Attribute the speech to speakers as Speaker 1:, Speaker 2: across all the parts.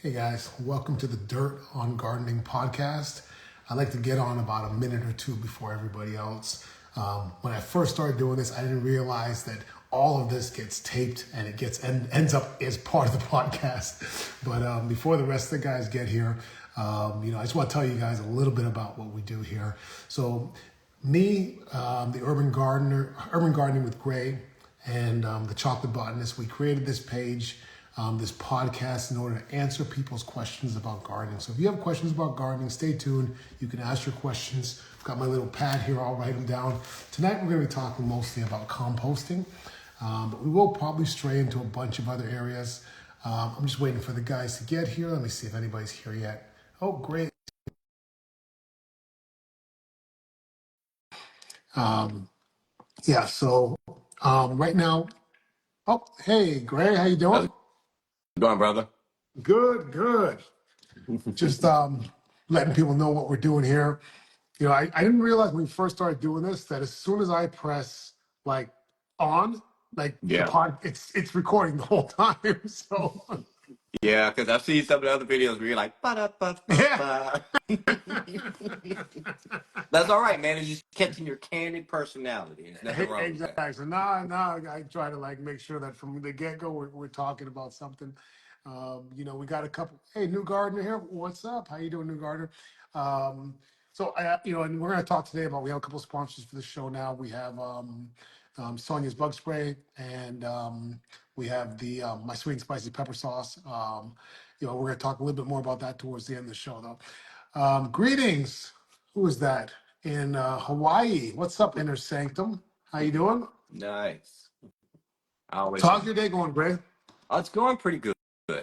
Speaker 1: Hey guys, welcome to the Dirt on Gardening Podcast. I like to get on about a minute or two before everybody else. When I first started doing this, I didn't realize that all of this gets taped and it gets ends up as part of the podcast. But before the rest of the guys get here, I just want to tell you guys a little bit about what we do here. So, me, the urban gardening with Gray, and the Chocolate Botanist, we created this page, this podcast, in order to answer people's questions about gardening. So if you have questions about gardening, stay tuned. You can ask your questions. I've got my little pad here. I'll write them down. Tonight we're going to be talking mostly about composting, but we will probably stray into a bunch of other areas. I'm just waiting for the guys to get here. Let me see if anybody's here yet. Oh, great. So right now, oh, hey, Gray, how you
Speaker 2: How's
Speaker 1: doing?
Speaker 2: it going, brother?
Speaker 1: Good. Just letting people know what we're doing here. I didn't realize when we first started doing this that as soon as I press like on, like the
Speaker 2: Yeah.
Speaker 1: pod, it's recording the whole time. So
Speaker 2: Yeah, because I've seen some of the other videos where you're like,
Speaker 1: yeah.
Speaker 2: ba-da-ba-ba-ba. That's all right, man. It's just catching your candid personality. There's nothing wrong with that.
Speaker 1: Exactly. So now I try to like make sure that from the get go we're talking about something. We got a couple. Hey, new gardener here. What's up? How you doing, new gardener? And we're gonna talk today about we have a couple sponsors for the show now. We have Sonia's bug spray, and we have the my sweet and spicy pepper sauce. We're gonna talk a little bit more about that towards the end of the show, though. Greetings. Who is that? In Hawaii. What's up, Inner Sanctum? How you doing?
Speaker 2: Nice. I always.
Speaker 1: How's your day going, Gray?
Speaker 2: Oh, it's going pretty good.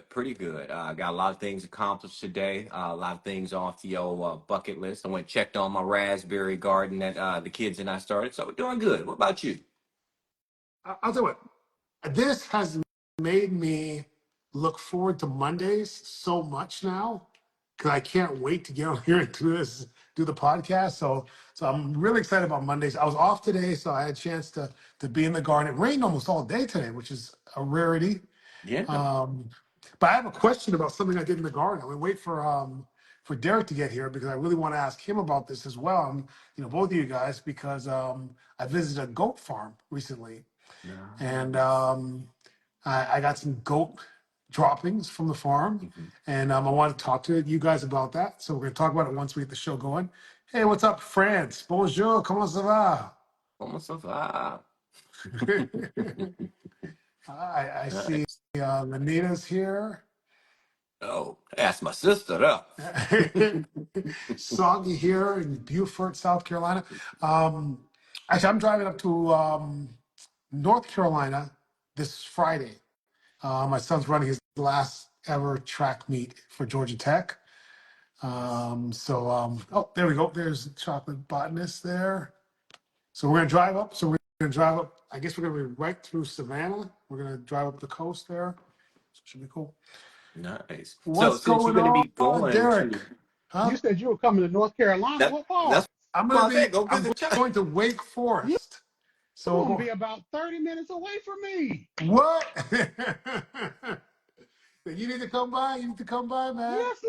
Speaker 2: Pretty good. I got a lot of things accomplished today. A lot of things off the old bucket list. I went and checked on my raspberry garden that the kids and I started. So we're doing good. What about you?
Speaker 1: I'll tell you what. This has made me look forward to Mondays so much now because I can't wait to get on here and do the podcast. So I'm really excited about Mondays. I was off today, so I had a chance to be in the garden. It rained almost all day today, which is a rarity.
Speaker 2: Yeah.
Speaker 1: Um, but I have a question about something I did in the garden. I'm gonna wait for Derek to get here because I really want to ask him about this as well. Both of you guys, because I visited a goat farm recently, and
Speaker 2: Nice.
Speaker 1: I got some goat droppings from the farm,
Speaker 2: Mhm.
Speaker 1: and I want to talk to you guys about that. So we're gonna talk about it once we get the show going. Hey, what's up, France? Bonjour, comment ça va?
Speaker 2: Almost so far.
Speaker 1: I see
Speaker 2: Nice.
Speaker 1: Lanita's here.
Speaker 2: Oh, that's my sister up.
Speaker 1: Soggy here in Beaufort, South Carolina. Um, Actually, I'm driving up to North Carolina this Friday. My son's running his last ever track meet for Georgia Tech. Oh, there we go. There's the chocolate botanist there. So we're gonna drive up. I guess we're gonna be right through Savannah. We're gonna drive up the coast there. So it should be cool.
Speaker 2: Nice. So
Speaker 1: What's
Speaker 2: since you're
Speaker 1: going
Speaker 2: going to
Speaker 1: on,
Speaker 2: be going
Speaker 1: Derek?
Speaker 2: to
Speaker 1: Huh?
Speaker 3: You said you were coming to North Carolina.
Speaker 2: that,
Speaker 3: What part?
Speaker 2: that's what I said. Go
Speaker 1: I'm
Speaker 2: visit Chuck.
Speaker 1: going to Wake
Speaker 3: You're
Speaker 1: Forest. So
Speaker 3: gonna be about 30 minutes away from me.
Speaker 1: what? You need to come by. You need to come by, man.
Speaker 3: Yes,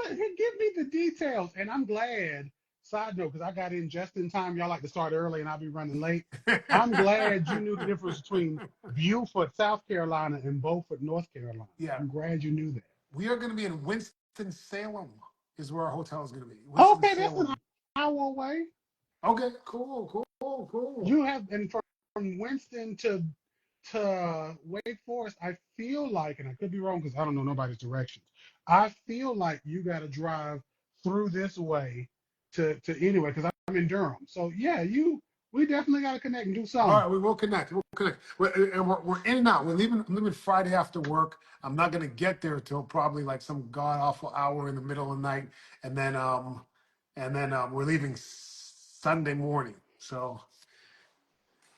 Speaker 3: give me the details. And I'm glad. Side note, because I got in just in time. Y'all like to start early, and I'll be running late. I'm glad you knew the difference between Beaufort, South Carolina, and Beaufort, North Carolina.
Speaker 1: Yeah,
Speaker 3: I'm glad you knew that.
Speaker 1: we are going to be in Winston-Salem. Is where our hotel is going to be.
Speaker 3: Okay, that's an
Speaker 1: Winston-Salem.
Speaker 3: hour away.
Speaker 1: Okay, cool.
Speaker 3: You have, and from Winston to Wake Forest, I feel like, and I could be wrong because I don't know nobody's directions. I feel like you got to drive through this way to anyway because I'm in Durham. So yeah, we definitely got to connect and do
Speaker 1: All
Speaker 3: something.
Speaker 1: right, we will connect. We'll connect. We're in and out. I'm leaving Friday after work. I'm not going to get there till probably like some god awful hour in the middle of the night, and then we're leaving Sunday morning. So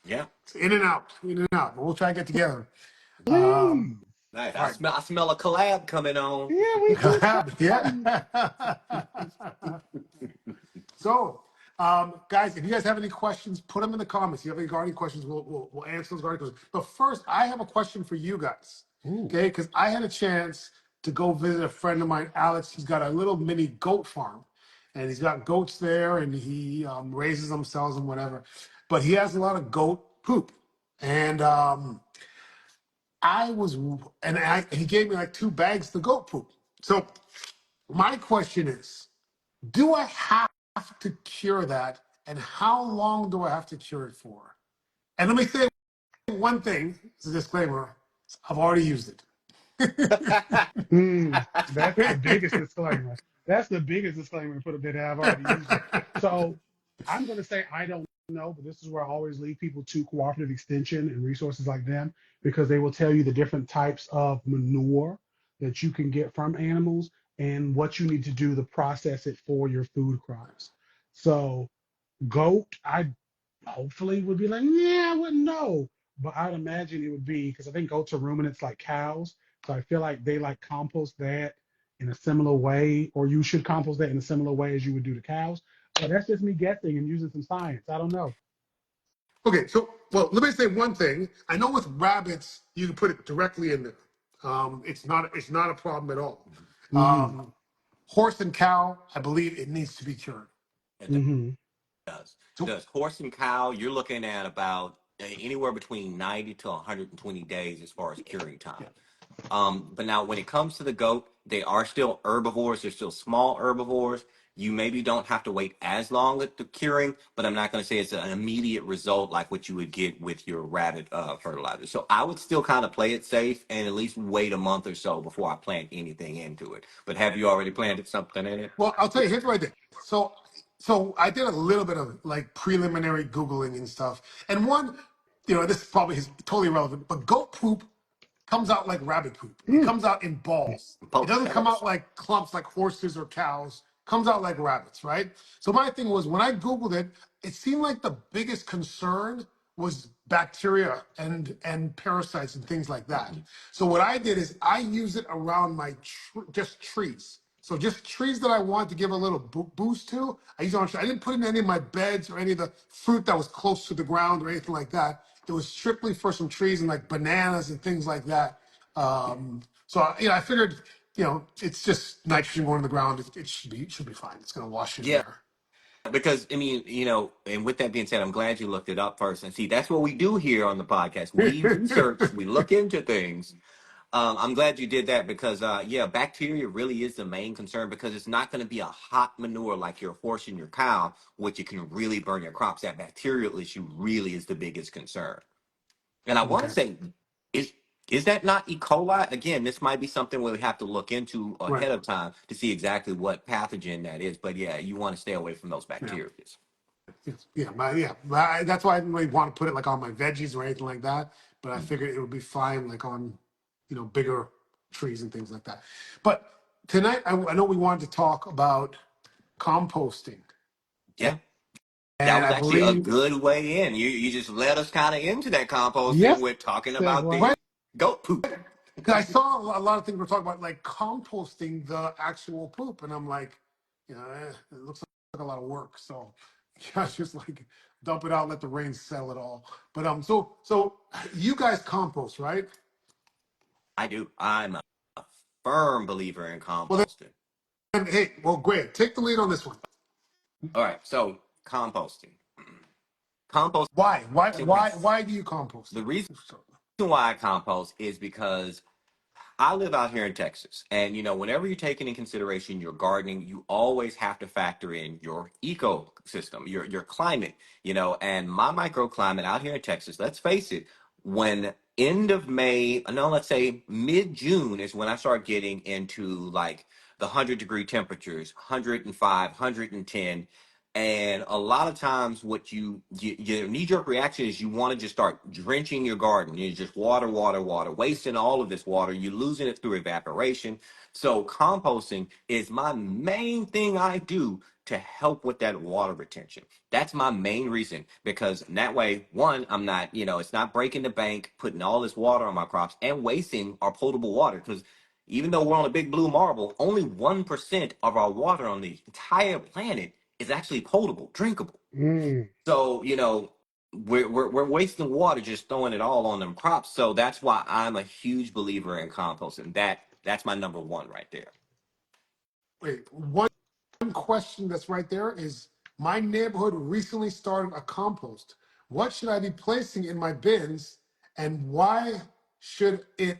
Speaker 2: Yeah.
Speaker 1: it's in and out, in and out. But we'll try to get together. Um,
Speaker 3: Please,
Speaker 2: Nice.
Speaker 1: all
Speaker 2: I smell a collab coming on.
Speaker 3: yeah, we do
Speaker 1: right.
Speaker 3: something.
Speaker 1: Yeah. So, guys, if you guys have any questions, put them in the comments. If you have any gardening questions, we'll answer those gardening questions. But first, I have a question for you guys.
Speaker 3: Ooh.
Speaker 1: Okay, because I had a chance to go visit a friend of mine, Alex. He's got a little mini goat farm, and he's got goats there, and he raises them, sells them, whatever. But he has a lot of goat poop, and he gave me like 2 bags of goat poop. So my question is, do I have to cure that, and how long do I have to cure it for? And let me say one thing as a disclaimer: I've already used it.
Speaker 3: That's the biggest disclaimer. That's the biggest disclaimer for the bit I've already used it. So I'm going to say I don't know, but this is where I always lead people to cooperative extension and resources like them because they will tell you the different types of manure that you can get from animals and what you need to do to process it for your food crops. So goat, I hopefully would be like, yeah, I wouldn't know. But I'd imagine it would be because I think goats are ruminants like cows. So I feel like they like compost that in a similar way, or you should compost that in a similar way as you would do to cows. But that's just me guessing and using some science. I don't know.
Speaker 1: Okay, so well, let me say one thing. I know with rabbits, you can put it directly in there. It's not a problem at all.
Speaker 3: Mm-hmm.
Speaker 1: Horse and cow, I believe it needs to be cured.
Speaker 2: It
Speaker 3: Mm-hmm.
Speaker 2: does. It
Speaker 1: So
Speaker 2: does. Horse and cow, you're looking at about anywhere between 90 to 120 days as far as curing time. But now when it comes to the goat, they are still herbivores. They're still small herbivores. You maybe don't have to wait as long at the curing, but I'm not going to say it's an immediate result like what you would get with your rabbit fertilizer. So I would still kind of play it safe and at least wait a month or so before I plant anything into it. But have you already planted something in it?
Speaker 1: well, I'll tell you, here's what I did. So I did a little bit of like preliminary Googling and stuff. And one, this probably is totally irrelevant, but goat poop comes out like rabbit poop. It
Speaker 3: Mm.
Speaker 1: comes out in balls. It
Speaker 2: Post
Speaker 1: doesn't come
Speaker 2: pellets.
Speaker 1: out like clumps like horses or cows. Comes out like rabbits, right? So my thing was when I Googled it, it seemed like the biggest concern was bacteria and parasites and things like that. So what I did is I use it around my just trees. So just trees that I want to give a little boost to, I use it on. I didn't put in any of my beds or any of the fruit that was close to the ground or anything like that. It was strictly for some trees and like bananas and things like that. I figured, it's just nitrogen going in the ground. It should be fine. It's gonna wash in
Speaker 2: Yeah,
Speaker 1: there.
Speaker 2: because I mean, and with that being said, I'm glad you looked it up first. And see, that's what we do here on the podcast. We research, we look into things. I'm glad you did that because, yeah, bacteria really is the main concern because it's not going to be a hot manure like your horse and your cow, which it can really burn your crops. That bacterial issue really is the biggest concern. And I want to
Speaker 1: Okay.
Speaker 2: say, is is that not E. coli? Again, this might be something we have to look into
Speaker 1: Right.
Speaker 2: ahead of time to see exactly what pathogen that is. But yeah, you want to stay away from those
Speaker 1: Yeah.
Speaker 2: bacteria.
Speaker 1: That's why I didn't really want to put it like on my veggies or anything like that. But I figured it would be fine like on, bigger trees and things like that. But tonight, I know we wanted to talk about composting,
Speaker 2: Yeah, that
Speaker 1: and
Speaker 2: was
Speaker 1: I
Speaker 2: actually a
Speaker 1: believe
Speaker 2: good way in. You just led us kind of into that composting
Speaker 3: Yes,
Speaker 2: with talking about
Speaker 3: segue.
Speaker 1: right
Speaker 2: the goat poop.
Speaker 1: because I saw a lot of things we're talking about like composting the actual poop, and I'm like, it looks like a lot of work. So yeah, it's just like dump it out, let the rain settle it all. But so you guys compost, right?
Speaker 2: I do. I'm a firm believer in
Speaker 1: Well
Speaker 2: composting.
Speaker 1: then, hey, well, Greg, take the lead on this one.
Speaker 2: All right, so composting. Composting.
Speaker 1: Why do you compost?
Speaker 2: The reason why I compost is because I live out here in Texas, and whenever you're taking in consideration your gardening, you always have to factor in your ecosystem, your climate, and my microclimate out here in Texas. Let's face it, when end of May, no, let's say mid June is when I start getting into like the 100-degree temperatures, 105, 110. And a lot of times, what your knee jerk reaction is you want to just start drenching your garden. You just water, water, water, wasting all of this water. You're losing it through evaporation. So, composting is my main thing I do to help with that water retention. That's my main reason because that way, one, I'm not, it's not breaking the bank, putting all this water on my crops and wasting our potable water. Because even though we're on a big blue marble, only 1% of our water on the entire planet is actually potable, drinkable.
Speaker 3: Mm.
Speaker 2: So, we're wasting water just throwing it all on them crops. So that's why I'm a huge believer in composting. That That's my number one right there.
Speaker 1: Wait, one question that's right there is, my neighborhood recently started a compost. What should I be placing in my bins, and why should it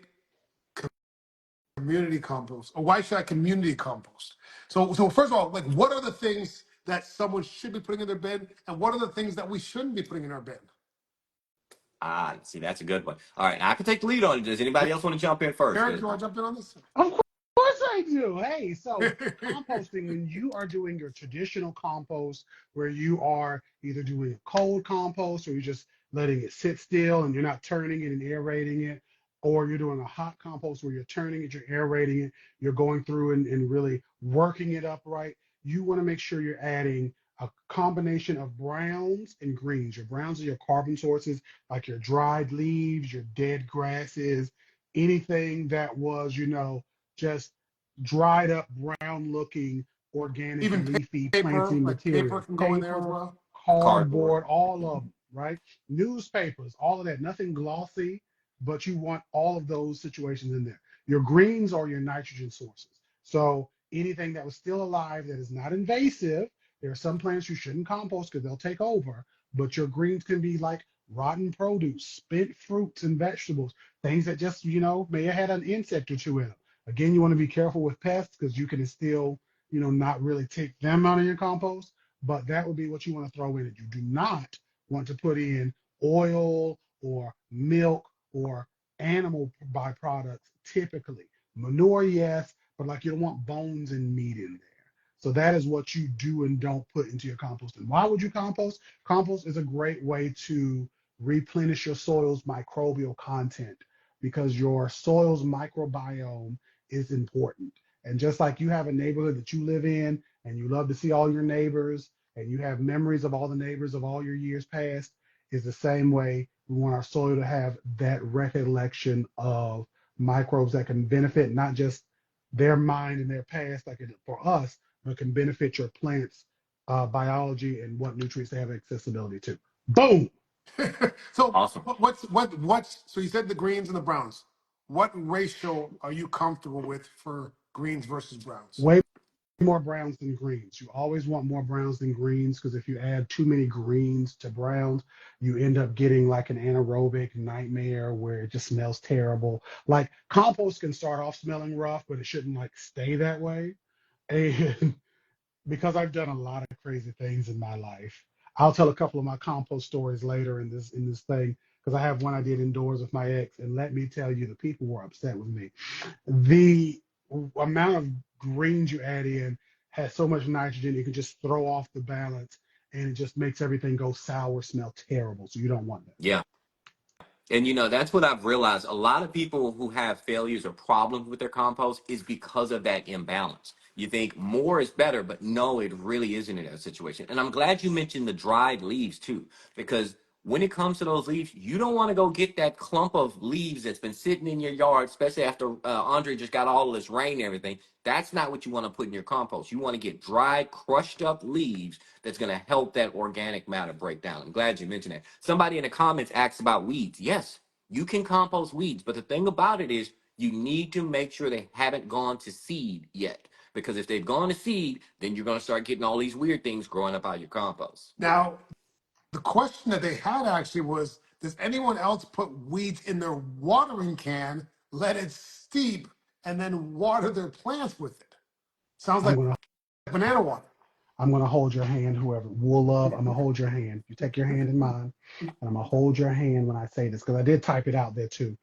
Speaker 1: community compost, or why should I community compost? So first of all, like, what are the things that someone should be putting in their bin, and what are the things that we shouldn't be putting in our bin?
Speaker 2: See, that's a good one. All right, I can take the lead on it. Does anybody else want to jump in first?
Speaker 1: Eric, you want to jump in on this?
Speaker 3: Of course I do. Hey, so composting, when you are doing your traditional compost, where you are either doing a cold compost or you're just letting it sit still and you're not turning it and aerating it, or you're doing a hot compost where you're turning it, you're aerating it, you're going through and really working it up right, you want to make sure you're adding a combination of browns and greens. Your browns are your carbon sources, like your dried leaves, your dead grasses, anything that was, just dried up, brown looking, organic,
Speaker 1: Even
Speaker 3: leafy
Speaker 1: paper,
Speaker 3: planting
Speaker 1: like paper
Speaker 3: material.
Speaker 1: can go in there as
Speaker 3: Paper,
Speaker 1: well.
Speaker 2: Cardboard.
Speaker 3: cardboard, all of them, right? Newspapers, all of that, nothing glossy, but you want all of those situations in there. Your greens are your nitrogen sources. So anything that was still alive that is not invasive, there are some plants you shouldn't compost because they'll take over, but your greens can be like rotten produce, spent fruits and vegetables, things that just, may have had an insect or two in them. Again, you want to be careful with pests because you can still, not really take them out of your compost, but that would be what you want to throw in it. You do not want to put in oil or milk or animal byproducts typically. Manure, yes, but like you don't want bones and meat in there. So that is what you do and don't put into your compost. And why would you compost? Compost is a great way to replenish your soil's microbial content because your soil's microbiome is important. And just like you have a neighborhood that you live in and you love to see all your neighbors and you have memories of all the neighbors of all your years past, is the same way we want our soil to have that recollection of microbes that can benefit not just their mind and their past, like it, for us, but can benefit your plants' biology and what nutrients they have accessibility to. Boom.
Speaker 1: So
Speaker 2: Awesome.
Speaker 1: what's so you said the greens and the browns. What ratio are you comfortable with for greens versus browns?
Speaker 3: Way more browns than greens. You always want more browns than greens because if you add too many greens to browns, you end up getting like an anaerobic nightmare where it just smells terrible. Like compost can start off smelling rough, but it shouldn't like stay that way. And because I've done a lot of crazy things in my life. I'll tell a couple of my compost stories later in this thing because I have one I did indoors with my ex, and let me tell you, the people were upset with me. The amount of greens you add in has so much nitrogen it can just throw off the balance, and it just makes everything go sour, smell terrible. So you don't want that.
Speaker 2: Yeah. And that's what I've realized. A lot of people who have failures or problems with their compost is because of that imbalance. You think more is better, but no, it really isn't in that situation. And I'm glad you mentioned the dried leaves too, because when it comes to those leaves, you don't want to go get that clump of leaves that's been sitting in your yard, especially after Andre just got all of this rain and everything. That's not what you want to put in your compost. You want to get dried, crushed up leaves that's going to help that organic matter break down. I'm glad you mentioned that. Somebody in the comments asked about weeds. Yes, you can compost weeds, but the thing about it is you need to make sure they haven't gone to seed yet. Because if they've gone to seed, then you're going to start getting all these weird things growing up out of your compost.
Speaker 1: Now, the question that they had actually was, does anyone else put weeds in their watering can, let it steep, and then water their plants with it? Sounds
Speaker 3: I'm
Speaker 1: like
Speaker 3: gonna
Speaker 1: banana water.
Speaker 3: I'm gonna hold your hand, whoever. Wool love, I'm gonna hold your hand. You take your hand in mine, and I'm gonna hold your hand when I say this because I did type it out there too.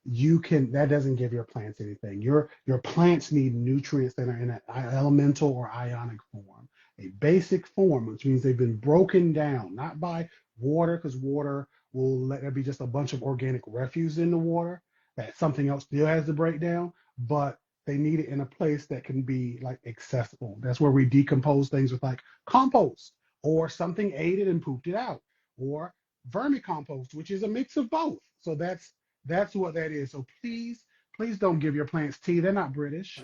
Speaker 3: That doesn't give your plants anything. Your plants need nutrients that are in an elemental or ionic form, a basic form, which means they've been broken down, not by water, because water will let there be just a bunch of organic refuse in the water that something else still has to break down, but they need it in a place that can be like accessible. That's where we decompose things with like compost or something ate it and pooped it out, or vermicompost, which is a mix of both. So that's what that is. So please don't give your plants tea. They're not British.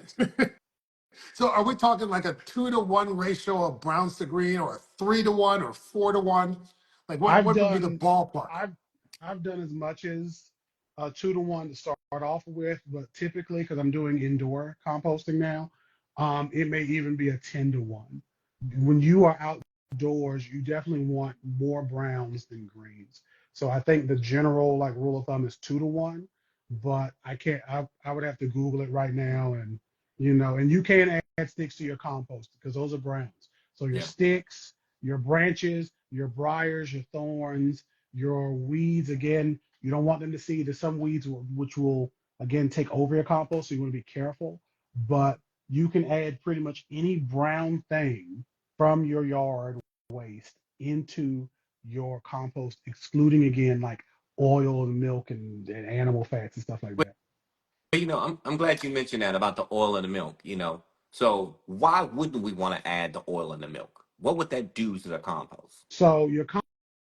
Speaker 1: So are we talking like a 2-to-1 ratio of browns to green, or a 3-to-1 or 4-to-1? Like what
Speaker 3: I've
Speaker 1: would be the
Speaker 3: done
Speaker 1: ballpark?
Speaker 3: I've I've done as much as a 2 to 1 to start off with, but typically, because I'm doing indoor composting now, it may even be a 10 to 1. When you are outdoors, you definitely want more browns than greens. So I think the general like rule of thumb is 2 to 1, but I can't. I would have to Google it right now, and and you can add sticks to your compost because those are browns. So your
Speaker 2: Yeah.
Speaker 3: sticks, your branches, your briars, your thorns, your weeds. Again, you don't want them to see. There's some weeds which will again take over your compost, so you want to be careful. But you can add pretty much any brown thing from your yard waste into your compost, excluding again like oil and milk and animal fats and stuff like that.
Speaker 2: I'm glad you mentioned that about the oil and the milk. So why wouldn't we want to add the oil and the milk? What would that do to the compost?
Speaker 3: So your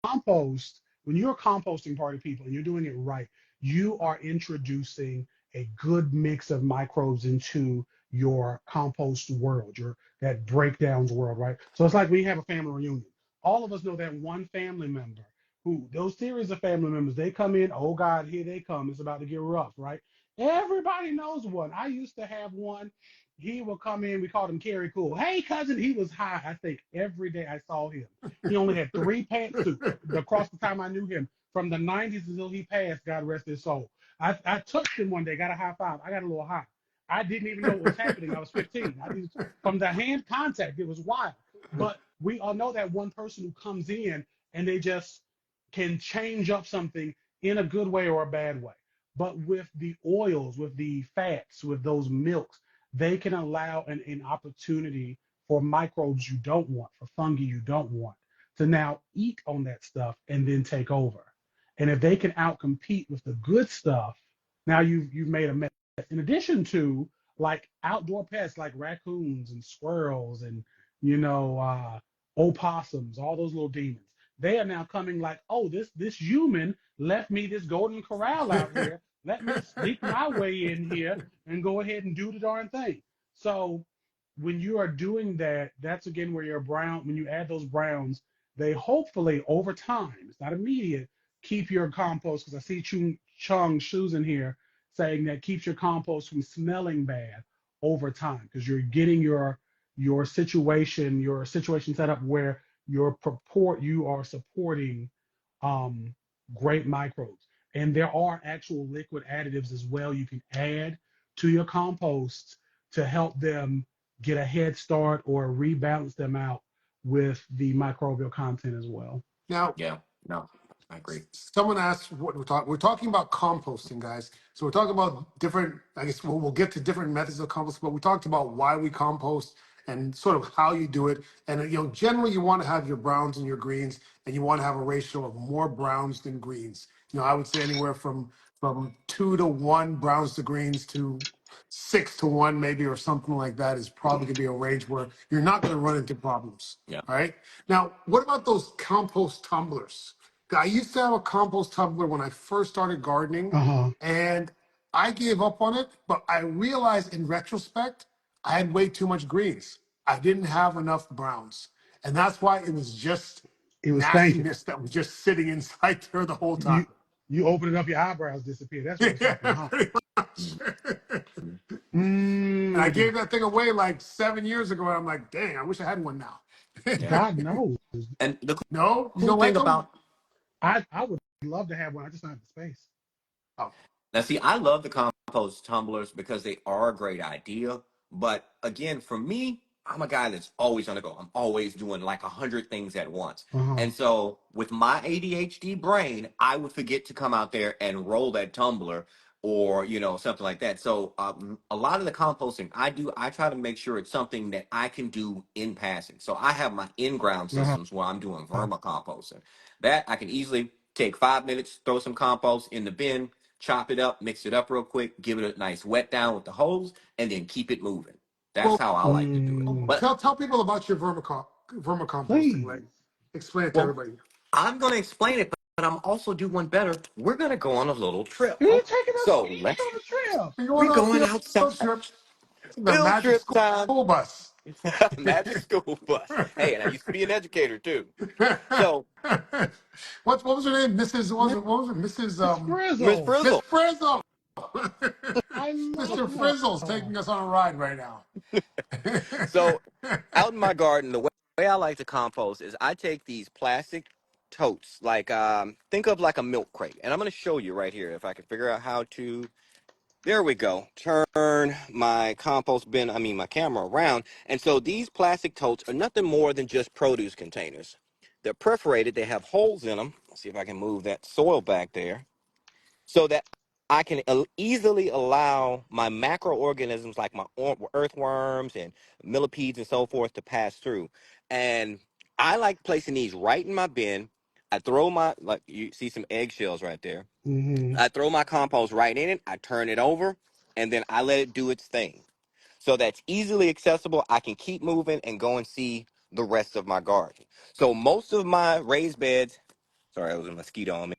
Speaker 3: compost, when you're composting party people and you're doing it right, you are introducing a good mix of microbes into your compost world, your that breakdowns world, right? So it's like we have a family reunion. All of us know that one family member who those series of family members, they come in, oh God, here they come. It's about to get rough, right? Everybody knows one. I used to have one. He will come in, we called him Carrie Cool. Hey cousin, he was high, I think, every day I saw him. He only had 3 pantsuits across the time I knew him, from the 90s until he passed, God rest his soul. I touched him one day, got a high five. I got a little high. I didn't even know what was happening. I was 15. From the hand contact, it was wild. But we all know that one person who comes in and they just can change up something in a good way or a bad way. But with the oils, with the fats, with those milks, they can allow an opportunity for microbes you don't want, for fungi you don't want, to now eat on that stuff and then take over. And if they can outcompete with the good stuff, now you've made a mess. In addition to like outdoor pests like raccoons and squirrels and opossums, all those little demons, they are now coming like, oh, this human left me this golden corral out here. Let me sneak my way in here and go ahead and do the darn thing. So when you are doing that, that's again where your brown, when you add those browns, they hopefully over time, it's not immediate, keep your compost, because I see Chung shoes in here saying that keeps your compost from smelling bad over time, because you're getting your situation set up where you are supporting great microbes. And there are actual liquid additives as well you can add to your compost to help them get a head start or rebalance them out with the microbial content as well.
Speaker 1: Now,
Speaker 2: Yeah, no, I agree.
Speaker 1: someone asked what we're talking. We're talking about composting, guys. So we're talking about different. I guess we'll get to different methods of compost, but we talked about why we compost and sort of how you do it. And generally, you want to have your browns and your greens, and you want to have a ratio of more browns than greens. I would say anywhere from 2 to 1 browns to greens to 6 to 1 maybe, or something like that is probably going to be a range where you're not going to run into problems.
Speaker 2: Yeah.
Speaker 1: All right. Now, what about those compost tumblers? I used to have a compost tumbler when I first started gardening,
Speaker 3: Uh-huh.
Speaker 1: and I gave up on it. But I realized in retrospect, I had way too much greens. I didn't have enough browns. And that's why it was just
Speaker 3: It was thinking.
Speaker 1: nastiness that was just sitting inside there the whole time.
Speaker 3: You open it up, your eyebrows disappear. That's what was happening,
Speaker 1: Yeah,
Speaker 3: huh?
Speaker 1: pretty much. And I
Speaker 3: Mm,
Speaker 1: gave that thing away like 7 years ago, and I'm like, dang, I wish I had one now.
Speaker 2: Yeah.
Speaker 3: God knows.
Speaker 2: And the
Speaker 1: No, you
Speaker 2: cool
Speaker 1: don't like
Speaker 2: thing
Speaker 1: them?
Speaker 2: about
Speaker 3: I would love to have one. I just don't have the space.
Speaker 1: Oh,
Speaker 2: Now, see, I love the compost tumblers because they are a great idea. But again, for me, I'm a guy that's always on the go. I'm always doing like 100 things at once.
Speaker 3: Uh-huh.
Speaker 2: And so with my ADHD brain, I would forget to come out there and roll that tumbler or, something like that. So a lot of the composting I do, I try to make sure it's something that I can do in passing. So I have my in-ground
Speaker 3: Uh-huh.
Speaker 2: systems where I'm doing vermicomposting. That I can easily take 5 minutes, throw some compost in the bin, chop it up, mix it up real quick, give it a nice wet down with the hose, and then keep it moving. That's
Speaker 1: well,
Speaker 2: how I like to do it. But
Speaker 1: tell people about your vermicomposting. Like,
Speaker 3: Please.
Speaker 1: explain it to
Speaker 2: well,
Speaker 1: everybody.
Speaker 2: I'm gonna explain it, but I'm also do one better. We're gonna go on a little trip.
Speaker 3: You're taking us
Speaker 2: So let's
Speaker 3: on a trip.
Speaker 1: You're going
Speaker 2: we
Speaker 1: on a
Speaker 2: going outside.
Speaker 1: field trip. The
Speaker 2: Field
Speaker 1: magic
Speaker 2: trip time.
Speaker 1: school bus.
Speaker 2: Magic school bus. Hey, and I used to be an educator too. So
Speaker 1: what was her name? Mrs. What was it?
Speaker 3: It's
Speaker 2: Miss
Speaker 3: Frizzle.
Speaker 1: Miss
Speaker 2: Frizzle.
Speaker 1: Frizzle.
Speaker 3: I
Speaker 1: Mr.
Speaker 3: love
Speaker 1: Frizzle's
Speaker 3: her.
Speaker 1: taking us on a ride right now.
Speaker 2: So out in my garden, the way I like to compost is I take these plastic totes, like think of like a milk crate, and I'm going to show you right here if I can figure out how to. There we go. Turn my compost bin, I mean my camera around, and so these plastic totes are nothing more than just produce containers. They're perforated. They have holes in them. Let's see if I can move that soil back there so that I can easily allow my macroorganisms like my earthworms and millipedes and so forth to pass through. And I like placing these right in my bin. I throw my, like you see some eggshells right there.
Speaker 3: Hmm.
Speaker 2: I throw my compost right in it. I turn it over and then I let it do its thing. So that's easily accessible. I can keep moving and go and see the rest of my garden. So most of my raised beds, sorry, there was a mosquito on me,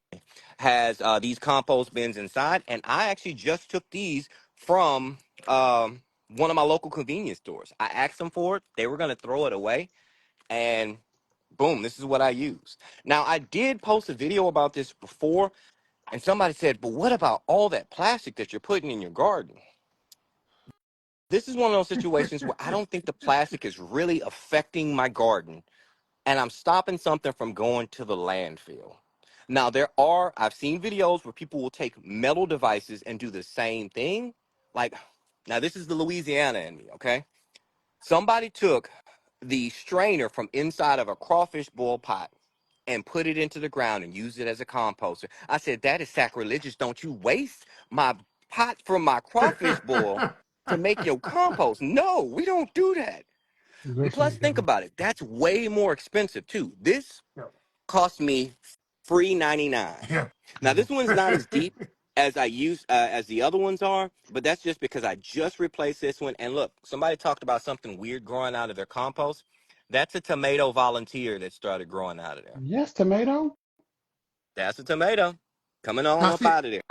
Speaker 2: has these compost bins inside, and I actually just took these from one of my local convenience stores. I asked them for it; they were going to throw it away, and boom, this is what I use. Now, I did post a video about this before, and somebody said, "But what about all that plastic that you're putting in your garden?" This is one of those situations where I don't think the plastic is really affecting my garden and I'm stopping something from going to the landfill. Now, I've seen videos where people will take metal devices and do the same thing. Like, now this is the Louisiana in me, okay? Somebody took the strainer from inside of a crawfish boil pot and put it into the ground and used it as a composter. I said, that is sacrilegious. Don't you waste my pot from my crawfish boil to make your compost. No, we don't do that. And
Speaker 3: Yes,
Speaker 2: plus,
Speaker 3: we
Speaker 2: think
Speaker 3: do.
Speaker 2: about it. That's way more expensive too. This
Speaker 1: Yeah.
Speaker 2: cost me free 99.
Speaker 1: Yeah.
Speaker 2: Now this one's not as
Speaker 1: Yeah.
Speaker 2: deep as the other ones are, but that's just because I just replaced this one. And look, somebody talked about something weird growing out of their compost. That's a tomato volunteer that started growing out of there.
Speaker 3: Yes, tomato.
Speaker 2: That's a tomato coming on
Speaker 1: Now,
Speaker 2: up
Speaker 1: see,
Speaker 2: out of there.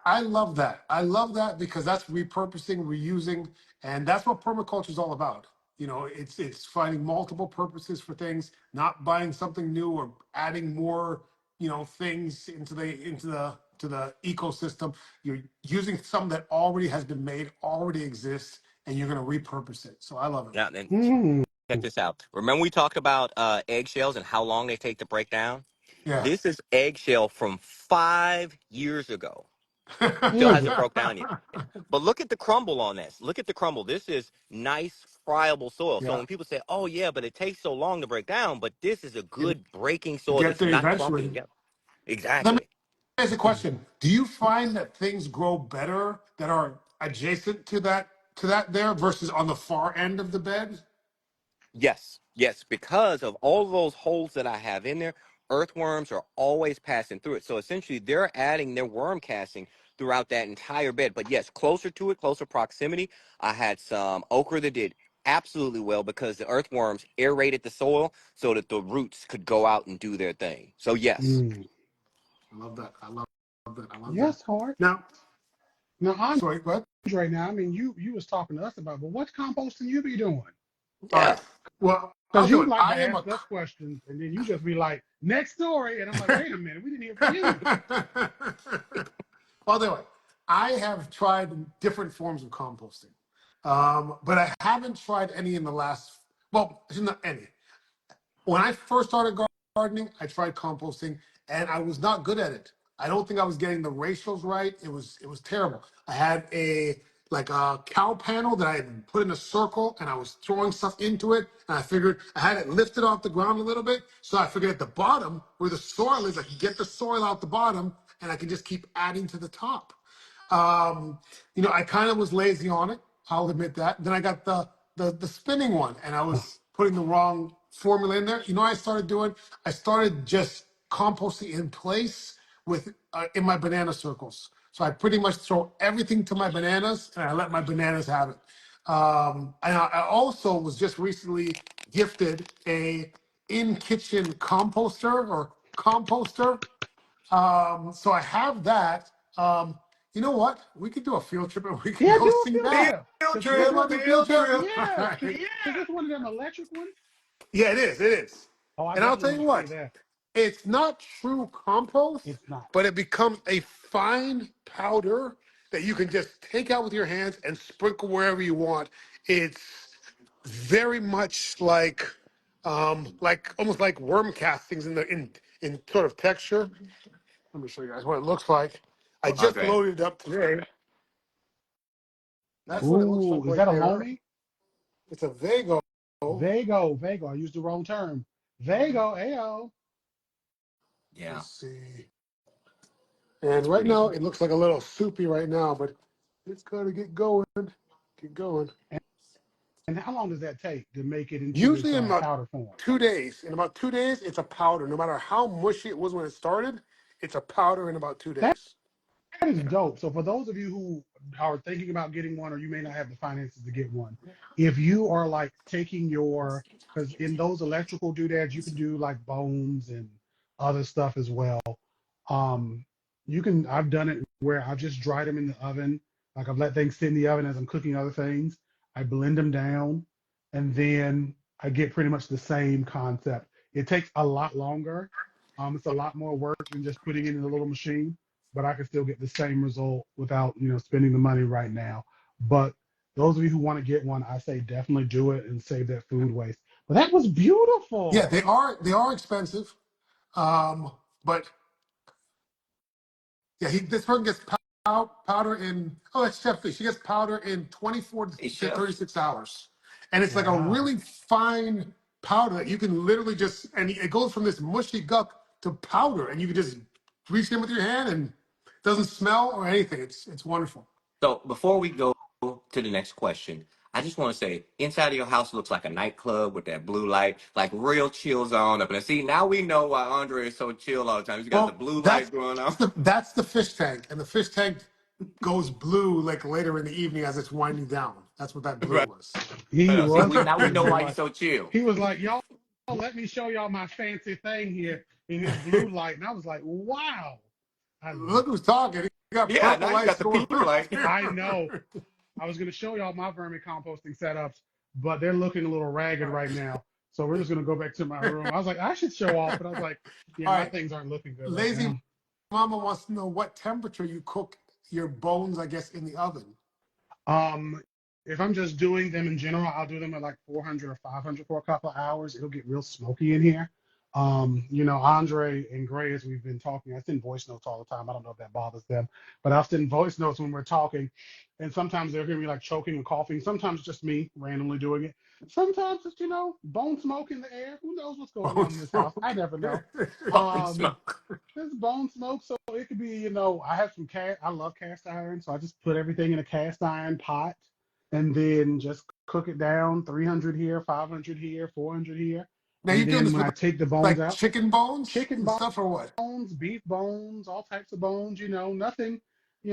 Speaker 1: I love that. I love that because that's repurposing, reusing, and that's what permaculture is all about. It's finding multiple purposes for things, not buying something new or adding more, things into the ecosystem. You're using something that already has been made, already exists, and you're going to repurpose it. So I love it.
Speaker 2: Now then,
Speaker 3: Mm.
Speaker 2: check this out. Remember we talked about eggshells and how long they take to break down?
Speaker 1: Yeah.
Speaker 2: This is eggshell from 5 years ago. Still
Speaker 3: Mm.
Speaker 2: hasn't broke down yet. But look at the crumble on this. Look at the crumble. This is nice, friable soil. So
Speaker 1: Yeah.
Speaker 2: when people say, "Oh yeah, but it takes so long to break down," but this is a
Speaker 1: It
Speaker 2: good breaking soil
Speaker 1: get
Speaker 2: that's
Speaker 1: there
Speaker 2: not clumping
Speaker 1: eventually.
Speaker 2: together.
Speaker 1: Let me
Speaker 2: Exactly.
Speaker 1: ask a question. Do you find that things grow better that are adjacent to that there versus on the far end of the bed?
Speaker 2: Yes, yes, because of all those holes that I have in there, earthworms are always passing through it. So essentially, they're adding their worm casting throughout that entire bed. But yes, closer to it, closer proximity, I had some okra that did absolutely well because the earthworms aerated the soil so that the roots could go out and do their thing. So yes,
Speaker 3: Mm.
Speaker 1: I love that. I love that. I love that.
Speaker 3: Yes, Hart.
Speaker 1: Now,
Speaker 3: Now,
Speaker 1: sorry, what?
Speaker 3: Andre, now, I mean, you was talking to us about, but what composting you be doing?
Speaker 1: All
Speaker 2: yeah.
Speaker 1: right. Well, I'll
Speaker 3: Because
Speaker 1: do
Speaker 3: you
Speaker 1: it.
Speaker 3: like to
Speaker 1: I am
Speaker 3: ask us questions, and then you just be like, next story. And I'm like, wait a minute, we didn't hear from you.
Speaker 1: I'll do it. I have tried different forms of composting, but I haven't tried any in the last. Well, not any. When I first started gardening, I tried composting, and I was not good at it. I don't think I was getting the ratios right. It was terrible. I had a cow panel that I had put in a circle, and I was throwing stuff into it, and I figured I had it lifted off the ground a little bit. So I figured at the bottom where the soil is, I could get the soil out the bottom, and I could just keep adding to the top. I kind of was lazy on it. I'll admit that. Then I got the spinning one, and I was putting the wrong formula in there. I started doing. I started just composting in place with in my banana circles. So I pretty much throw everything to my bananas, and I let my bananas have it. And I also was just recently gifted a in kitchen composter or composter, so I have that. You know what? We could do a field trip and we could
Speaker 3: Yeah,
Speaker 1: go
Speaker 3: do a
Speaker 1: see
Speaker 3: field
Speaker 1: that.
Speaker 3: trip.
Speaker 2: Field
Speaker 3: Cause
Speaker 1: Yeah,
Speaker 3: this
Speaker 2: trip,
Speaker 1: let's
Speaker 3: one,
Speaker 1: do a field
Speaker 2: field
Speaker 1: trip.
Speaker 2: trip.
Speaker 3: yeah, cause this one of them electric ones.
Speaker 1: Yeah, it is. It is.
Speaker 3: Oh, I
Speaker 1: And I'll
Speaker 3: definitely
Speaker 1: tell
Speaker 3: want
Speaker 1: you
Speaker 3: to see
Speaker 1: what,
Speaker 3: that.
Speaker 1: it's not true compost,
Speaker 3: It's not.
Speaker 1: but it becomes a fine powder that you can just take out with your hands and sprinkle wherever you want. It's very much like almost like worm castings in sort of texture. Let me show you guys what it looks like. I just
Speaker 2: Andre.
Speaker 1: loaded it up today. That's what it looks
Speaker 3: Ooh,
Speaker 1: like
Speaker 3: is
Speaker 1: right
Speaker 3: that a
Speaker 1: there.
Speaker 3: loamy?
Speaker 1: It's a Vago.
Speaker 3: Vago. I used the wrong term. Vago, AO.
Speaker 2: Yeah,
Speaker 1: Let's see. And
Speaker 2: it's
Speaker 1: right
Speaker 2: pretty.
Speaker 1: now it looks like a little soupy right now, but it's gonna get going. Get going.
Speaker 3: And how long does that take to make it into its
Speaker 1: Usually in about
Speaker 3: powder form?
Speaker 1: 2 days. In about 2 days, it's a powder. No matter how mushy it was when it started, it's a powder in about two
Speaker 3: That
Speaker 1: days.
Speaker 3: is dope. So for those of you who are thinking about getting one, or you may not have the finances to get one, if you are like taking your, because in those electrical doodads, you can do like bones and other stuff as well. Um, you can. I've done it where I've just dried them in the oven. Like I've let things sit in the oven as I'm cooking other things. I blend them down, and then I get pretty much the same concept. It takes a lot longer. It's a lot more work than just putting it in a little machine, but I can still get the same result without, spending the money right now. But those of you who want to get one, I say definitely do it and save that food waste. But that was
Speaker 1: Yeah,
Speaker 3: beautiful.
Speaker 1: they are expensive. But yeah, this person gets powder in. Oh, that's Chef Lee. She gets powder in 24
Speaker 2: Hey,
Speaker 1: to
Speaker 2: chef.
Speaker 1: 36 hours, and it's like a
Speaker 3: Wow.
Speaker 1: really fine powder that you can literally just. And it goes from this mushy guck to powder, and you can just reach in with your hand, and it doesn't smell or anything. It's wonderful.
Speaker 2: So before we go to the next question, I just want to say, inside of your house looks like a nightclub with that blue light, like real chill zone up. And see, now we know why Andre is so chill all the time. He's got the
Speaker 1: Well,
Speaker 2: blue
Speaker 1: that's
Speaker 2: light going on.
Speaker 1: that's the fish tank, and the fish tank goes blue like later in the evening as it's winding down. That's what that blue
Speaker 2: Right.
Speaker 1: was.
Speaker 3: He
Speaker 2: See,
Speaker 3: was
Speaker 2: now we
Speaker 3: he
Speaker 2: know
Speaker 3: was
Speaker 2: why he's
Speaker 3: like
Speaker 2: so chill.
Speaker 3: he was like, y'all let me show y'all my fancy thing here in his blue light. And I was like, wow. I love
Speaker 1: Look
Speaker 3: it.
Speaker 1: who's talking. He got
Speaker 2: Yeah,
Speaker 1: purple
Speaker 2: now you got
Speaker 1: lights
Speaker 2: the
Speaker 1: going
Speaker 2: pink
Speaker 1: on
Speaker 2: light.
Speaker 3: I
Speaker 1: here.
Speaker 3: know. I was gonna show y'all my vermicomposting setups, but they're looking a little ragged
Speaker 1: All
Speaker 3: right now. So we're just gonna go back to my room. I was like, I should show off, but I was like, yeah, my
Speaker 1: right.
Speaker 3: things aren't looking good right
Speaker 1: Lazy
Speaker 3: now.
Speaker 1: Mama wants to know what temperature you cook your bones, I guess, in the oven.
Speaker 3: Um, if I'm just doing them in general, I'll do them at like 400 or 500 for a couple of hours. It'll get real smoky in here. Andre and Gray, as we've been talking, I send voice notes all the time. I don't know if that bothers them, but I'll send voice notes when we're talking. And sometimes they'll hear me like choking and coughing. Sometimes just me randomly doing it. Sometimes it's, bone smoke in the air. Who knows what's going
Speaker 1: Bone
Speaker 3: on in this house?
Speaker 1: smoke.
Speaker 3: I never know.
Speaker 2: Bone
Speaker 3: Um,
Speaker 2: smoke.
Speaker 3: there's bone smoke, so it could be, I have some I love cast iron, so I just put everything in a cast iron pot and then just cook it down, 300 here, 500 here, 400 here.
Speaker 1: Now
Speaker 3: And
Speaker 1: you're doing
Speaker 3: then
Speaker 1: this
Speaker 3: when
Speaker 1: with
Speaker 3: I take the bones
Speaker 1: like
Speaker 3: out,
Speaker 1: chicken bones
Speaker 3: chicken
Speaker 1: and stuff or what?
Speaker 3: bones, beef bones, all types of bones, nothing,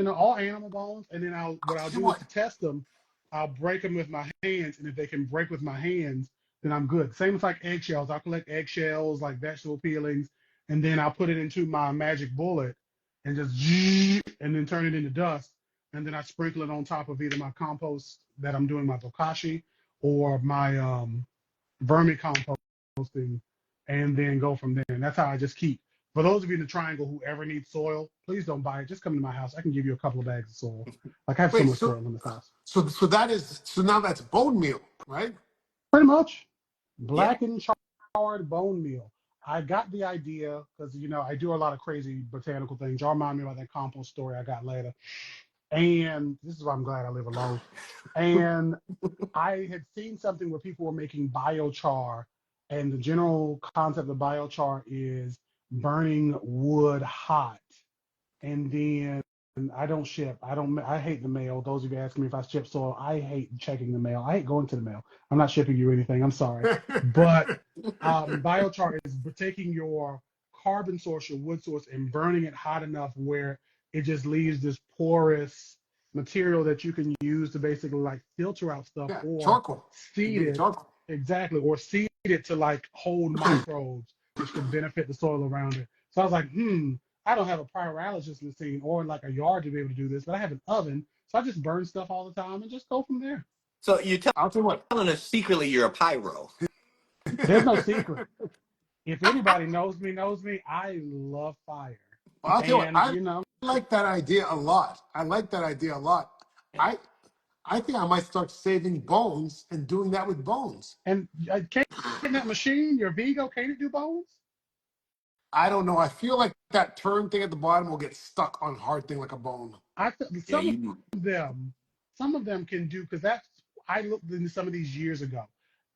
Speaker 3: all animal bones. And then what
Speaker 1: I'll
Speaker 3: I'll
Speaker 1: tell you
Speaker 3: do is
Speaker 1: what.
Speaker 3: to test them, I'll break them with my hands. And if they can break with my hands, then I'm good. Same as like eggshells. I'll collect eggshells, like vegetable peelings, and then I'll put it into my magic bullet and just, and then turn it into dust. And then I sprinkle it on top of either my compost that I'm doing my bokashi or my vermicomposting, and then go from there. And that's how I just keep. For those of you in the triangle who ever need soil, please don't buy it. Just come to my house. I can give you a couple of bags of soil. Like I have so
Speaker 1: Wait,
Speaker 3: much
Speaker 1: so
Speaker 3: soil in this house.
Speaker 1: so now that's bone meal, right?
Speaker 3: Pretty much
Speaker 2: Yeah.
Speaker 3: blackened charred bone meal. I got the idea because I do a lot of crazy botanical things. Y'all remind me about that compost story I got later. And this is why I'm glad I live alone. And I had seen something where people were making biochar, and the general concept of biochar is burning wood hot. And then I don't ship. I hate the mail. Those of you asking me if I ship soil, I hate checking the mail. I hate going to the mail. I'm not shipping you anything. I'm sorry. But biochar is taking your carbon source, your wood source, and burning it hot enough where it just leaves this porous material that you can use to basically like filter out stuff
Speaker 1: Yeah,
Speaker 3: or
Speaker 1: charcoal. You
Speaker 3: seed
Speaker 1: make
Speaker 3: it.
Speaker 1: charcoal.
Speaker 3: Exactly, or seed it to like hold microbes, which could benefit the soil around it. So I was like, I don't have a pyrolysis machine or like a yard to be able to do this, but I have an oven, so I just burn stuff all the time and just go from there.
Speaker 2: So you're
Speaker 1: I'll tell you what.
Speaker 2: telling us secretly you're a pyro.
Speaker 3: There's no secret. If anybody knows me, I love fire.
Speaker 1: I'll tell you what.
Speaker 3: And
Speaker 1: I like that idea a lot. I like that idea a lot. I I think I might start saving bones and doing that with bones.
Speaker 3: and can't that machine, your Vigo, can't it do bones?
Speaker 1: I don't know. I feel like that turn thing at the bottom will get stuck on hard thing like a bone.
Speaker 2: Yeah,
Speaker 3: Some
Speaker 2: you.
Speaker 3: of them, some of them can do because that's I looked into some of these years ago,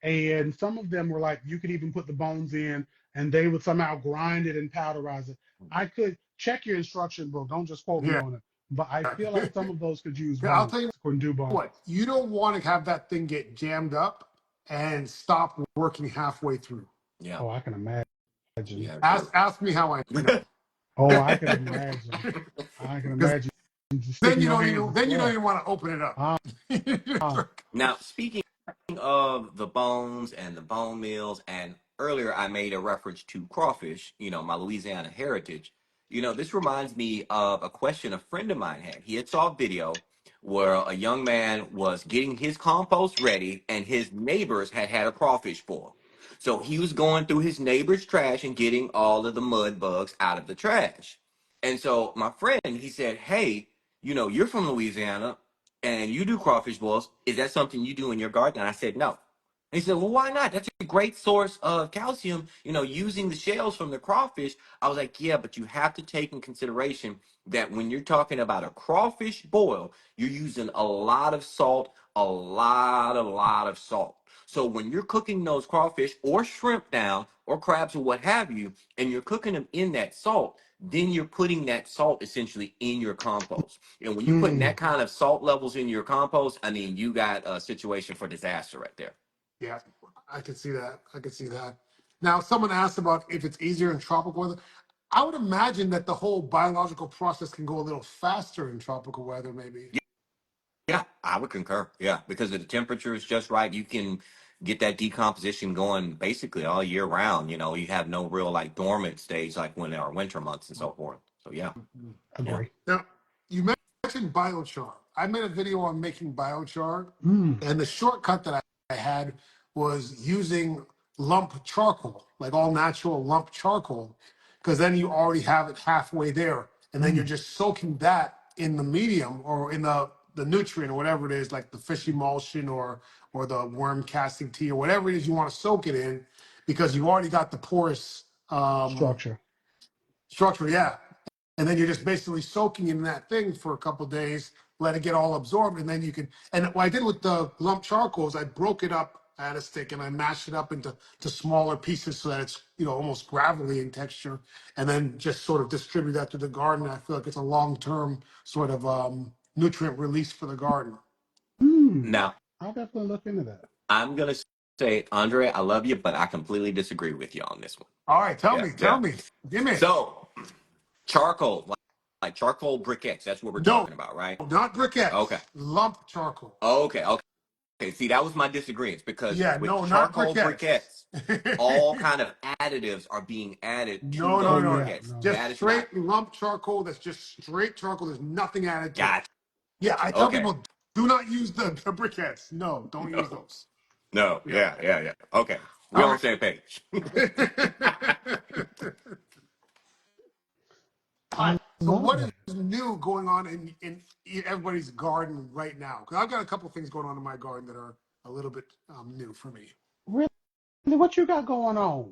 Speaker 3: and some of them were like you could even put the bones in, and they would somehow grind it and powderize it. I could check your instruction book. Don't just quote me
Speaker 1: Yeah.
Speaker 3: on it, but I feel like some of those could use
Speaker 1: I'll
Speaker 3: bones,
Speaker 1: tell you
Speaker 3: could do bones.
Speaker 1: what. You don't want to have that thing get jammed up and stop working halfway through.
Speaker 2: Yeah.
Speaker 3: Oh, I can imagine.
Speaker 2: Yeah.
Speaker 1: Ask me how I know.
Speaker 3: Oh, I can imagine. I can
Speaker 1: Because
Speaker 3: imagine just
Speaker 1: then
Speaker 3: sticking
Speaker 1: you
Speaker 3: your
Speaker 1: don't
Speaker 3: hands
Speaker 1: even
Speaker 3: in
Speaker 1: then you don't
Speaker 3: stuff.
Speaker 1: even want to open it
Speaker 3: Ah, ah.
Speaker 1: up.
Speaker 2: Now, speaking of the bones and the bone meals, and earlier I made a reference to crawfish, my Louisiana heritage. This reminds me of a question a friend of mine had. He had saw a video where a young man was getting his compost ready, and his neighbors had had a crawfish boil. So he was going through his neighbor's trash and getting all of the mud bugs out of the trash. And so my friend, he said, "Hey, you're from Louisiana and you do crawfish boils. Is that something you do in your garden?" And I said, no. And he said, well, why not? That's a great source of calcium, using the shells from the crawfish. I was like, yeah, but you have to take in consideration that when you're talking about a crawfish boil, you're using a lot of salt, a lot of salt. So when you're cooking those crawfish or shrimp down or crabs or what have you, and you're cooking them in that salt, then you're putting that salt essentially in your compost. And when you're putting
Speaker 3: Hmm.
Speaker 2: that kind of salt levels in your compost, I mean, you got a situation for disaster right there.
Speaker 1: Yeah, I could see that. I could see that. Now, someone asked about if it's easier in tropical weather. I would imagine that the whole biological process can go a little faster in tropical weather, maybe.
Speaker 2: Yeah, I would concur. Yeah, because the temperature is just right. You can get that decomposition going basically all year round. You have no real like dormant stage like when there are winter months and so forth. So yeah, yeah.
Speaker 3: Agree.
Speaker 1: Now, you mentioned biochar. I made a video on making biochar,
Speaker 3: Mm.
Speaker 1: and the shortcut that I had was using lump charcoal, like all natural lump charcoal, because then you already have it halfway there, and then you're
Speaker 3: Mm.
Speaker 1: just soaking that in the medium or in the nutrient or whatever it is, like the fish emulsion or the worm casting tea or whatever it is you want to soak it in, because you've already got the porous
Speaker 3: Structure.
Speaker 1: structure. Yeah, and then you're just basically soaking in that thing for a couple of days, let it get all absorbed, and then you can. And what I did with the lump charcoals, I broke it up at a stick and I mashed it up into smaller pieces so that it's almost gravelly in texture, and then just sort of distribute that to the garden. I feel like it's a long-term sort of nutrient release for the garden.
Speaker 3: Mm.
Speaker 2: Now
Speaker 3: I'll definitely look into that.
Speaker 2: I'm gonna say, Andre, I love you, but I completely disagree with you on this one.
Speaker 1: All right, tell
Speaker 2: Yeah,
Speaker 1: me,
Speaker 2: yeah.
Speaker 1: give me.
Speaker 2: So charcoal, like charcoal briquettes. That's what we're
Speaker 1: No,
Speaker 2: talking about, right?
Speaker 1: not
Speaker 2: Okay.
Speaker 1: briquettes, lump charcoal.
Speaker 2: Okay. Okay. Okay. See, that was my disagreement because
Speaker 1: Yeah,
Speaker 2: with
Speaker 1: no, not
Speaker 2: charcoal
Speaker 1: briquettes.
Speaker 2: briquettes, all kind of additives are being added to
Speaker 1: No, no,
Speaker 3: Oh
Speaker 2: those
Speaker 1: no.
Speaker 3: yeah,
Speaker 2: briquettes.
Speaker 3: no.
Speaker 1: Just
Speaker 2: That is not.
Speaker 1: straight lump charcoal. That's just straight charcoal. There's nothing added to it.
Speaker 2: Gotcha.
Speaker 1: Yeah, I tell
Speaker 2: Okay.
Speaker 1: people do not use the briquettes. No, don't use
Speaker 2: No.
Speaker 1: those.
Speaker 2: No.
Speaker 1: Yeah.
Speaker 2: Yeah. Yeah. Yeah. Okay. We
Speaker 1: All
Speaker 2: on the
Speaker 1: right.
Speaker 2: same page.
Speaker 1: All right.
Speaker 3: I
Speaker 1: So
Speaker 3: love
Speaker 1: what
Speaker 3: that.
Speaker 1: is new going on in everybody's garden right now? Because I've got a couple of things going on in my garden that are a little bit new for me.
Speaker 3: Really, what you got going on?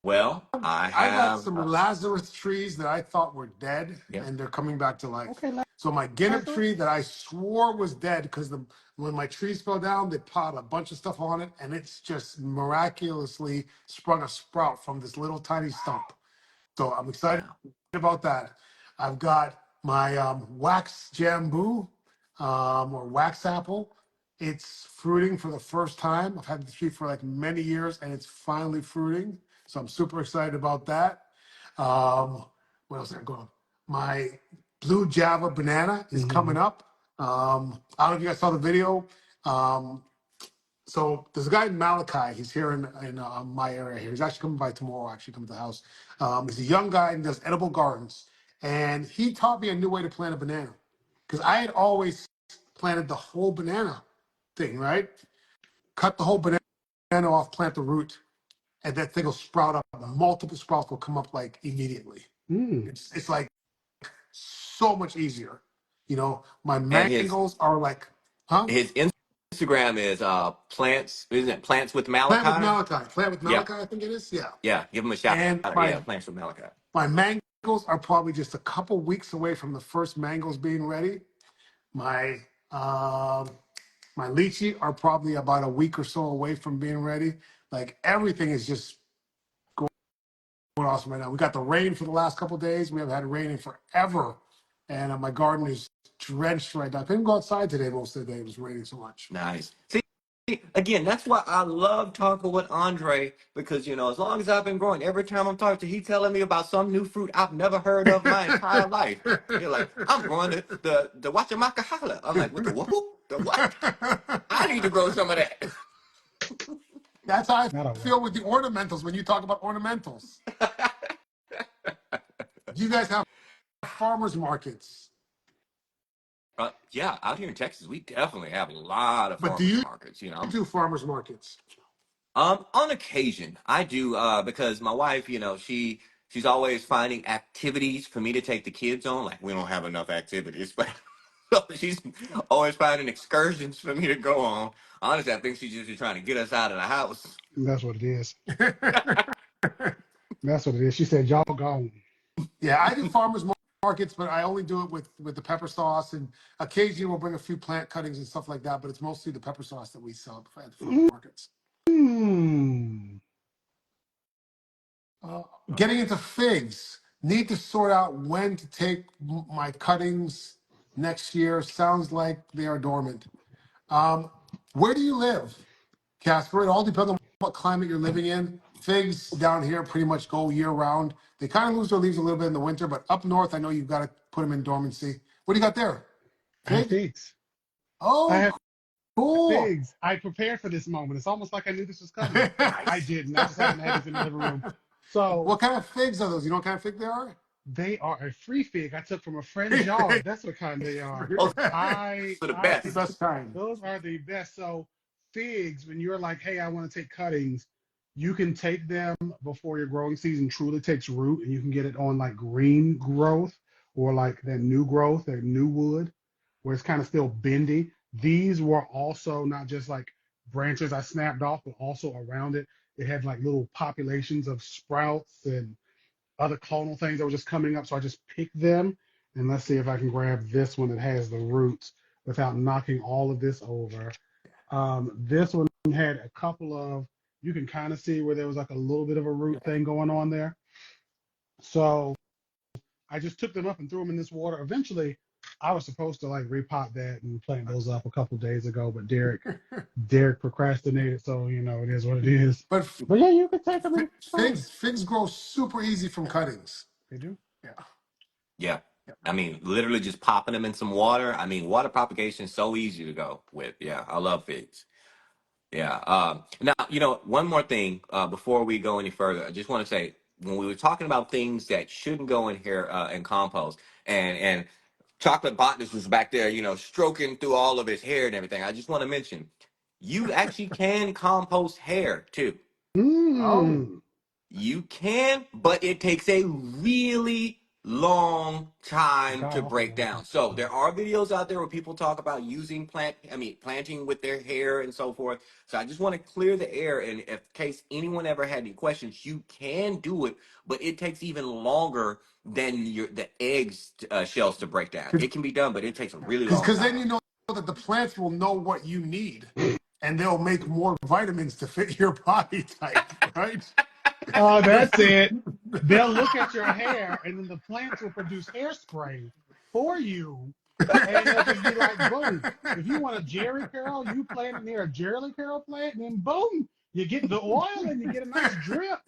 Speaker 2: Well, I
Speaker 1: I got
Speaker 2: have.
Speaker 1: some Lazarus trees that I thought were dead,
Speaker 2: Yeah.
Speaker 1: and they're coming back to life.
Speaker 3: Okay,
Speaker 1: So my Guinea
Speaker 3: Lazarus.
Speaker 1: tree that I swore was dead because when my trees fell down, they piled a bunch of stuff on it, and it's just miraculously sprung a sprout from this little tiny stump. So I'm excited
Speaker 2: Wow.
Speaker 1: about that. I've got my wax jambu or wax apple. It's fruiting for the first time. I've had the tree for like many years, and it's finally fruiting. So I'm super excited about that. What else I got going? My blue Java banana is
Speaker 3: Mm-hmm.
Speaker 1: coming up. I don't know if you guys saw the video. Um, so there's a guy in Malachi. He's here in my area here. He's actually coming by tomorrow. Actually, come to the house. He's a young guy and does edible gardens. And he taught me a new way to plant a banana. Because I had always planted the whole banana thing, right? Cut the whole banana off, plant the root, and that thing will sprout up. Multiple sprouts will come up like immediately. It's like so much easier. You know, my
Speaker 2: And his
Speaker 1: mangoes are like, huh?
Speaker 2: his Instagram is plants, isn't it? Plants with
Speaker 1: Plant with
Speaker 2: Malachi.
Speaker 1: Malachi. Plant with
Speaker 2: Yeah,
Speaker 1: Malachi, I think it is. Yeah.
Speaker 2: yeah. Give him a shout
Speaker 1: And
Speaker 2: out.
Speaker 1: my
Speaker 2: Yeah, plants with Malachi.
Speaker 1: my mangoes are probably just a couple weeks away from the first mangoes being ready. My my lychee are probably about a week or so away from being ready. Like everything is just going awesome right now. We got the rain for the last couple of days. We haven't had rain in forever, and my garden is drenched right now. I couldn't go outside today most of the day. It was raining so much.
Speaker 2: Nice. See, again, that's why I love talking with Andre because as long as I've been growing, every time I'm talking to, he telling me about some new fruit I've never heard of my entire life. You're like, I'm growing the Wachamakahala. I'm like, what the whoop? The what? I need to grow some of that.
Speaker 1: That's how I
Speaker 3: That'll
Speaker 1: feel
Speaker 3: work.
Speaker 1: with the ornamentals when you talk about ornamentals. You guys have farmers markets,
Speaker 2: Yeah, out here in Texas, we definitely have a lot of
Speaker 1: but do
Speaker 2: farmers
Speaker 1: you
Speaker 2: markets.
Speaker 1: do farmers markets?
Speaker 2: On occasion, I do because my wife, she's always finding activities for me to take the kids on. Like we don't have enough activities, but so she's always finding excursions for me to go on. Honestly, I think she's just trying to get us out of the house.
Speaker 3: That's what it is. That's what it is. She said, y'all gone.
Speaker 1: Yeah, I do farmers markets, but I only do it with the pepper sauce, and occasionally we'll bring a few plant cuttings and stuff like that. But it's mostly the pepper sauce that we sell at the farmers markets.
Speaker 3: Mm.
Speaker 1: Getting into figs, need to sort out when to take my cuttings next year. Sounds like they are dormant. Where do you live, Casper? It all depends on what climate you're living in. Figs down here pretty much go year round. They kind of lose their leaves a little bit in the winter, but up north, I know you've got to put them in dormancy. What do you got there?
Speaker 3: I have
Speaker 1: Fig?
Speaker 3: figs. I
Speaker 1: Oh,
Speaker 3: have
Speaker 1: cool.
Speaker 3: figs. I prepared for this moment. It's almost like I knew this was coming. I
Speaker 2: Nice.
Speaker 3: didn't. I just happened to have these in the living room. So
Speaker 1: What kind of figs are those? You know what kind of fig they are?
Speaker 3: they are a free fig I took from a friend's yard. That's what kind they are.
Speaker 2: Oh,
Speaker 3: I
Speaker 2: so the
Speaker 3: I
Speaker 1: The
Speaker 2: best.
Speaker 1: best kind.
Speaker 3: those are the best. So figs, when you're like, hey, I want to take cuttings, you can take them before your growing season truly takes root, and you can get it on like green growth or like that new growth, that new wood, where it's kind of still bendy. These were also not just like branches I snapped off, but also around it. It had like little populations of sprouts and other clonal things that were just coming up. So I just picked them. And let's see if I can grab this one that has the roots without knocking all of this over. This one had a couple of, you can kind of see where there was like a little bit of a root thing going on there. So I just took them up and threw them in this water. Eventually, I was supposed to like repot that and plant those up a couple days ago, but Derek procrastinated, so it is what it is.
Speaker 1: But
Speaker 3: But yeah, you can take them in.
Speaker 1: figs grow super easy from cuttings.
Speaker 3: They do.
Speaker 1: Yeah.
Speaker 2: Yeah. I mean, literally just popping them in some water. I mean, water propagation is so easy to go with. Yeah, I love figs. Yeah. Now, one more thing before we go any further, I just want to say when we were talking about things that shouldn't go in here in compost, and Chocolate Botanist was back there, stroking through all of his hair and everything. I just want to mention you actually can compost hair too.
Speaker 1: Oh.
Speaker 3: Mm.
Speaker 2: You can, but it takes a really long time
Speaker 3: God
Speaker 2: to
Speaker 3: awful
Speaker 2: break
Speaker 3: long
Speaker 2: down.
Speaker 3: time.
Speaker 2: So there are videos out there where people talk about using planting with their hair and so forth. So I just want to clear the air, and in case anyone ever had any questions, you can do it, but it takes even longer than the eggs shells to break down. It can be done, but it takes a really long
Speaker 1: Because then
Speaker 2: time.
Speaker 1: you know that the plants will know what you need, and they'll make more vitamins to fit your body type, right?
Speaker 3: Oh, that's it. They'll look at your hair, and then the plants will produce hairspray for you, and it'll just be like, boom. If you want a Jerry curl, you plant it near a Jerry curl plant, and then boom, you get the oil and you get a nice drip.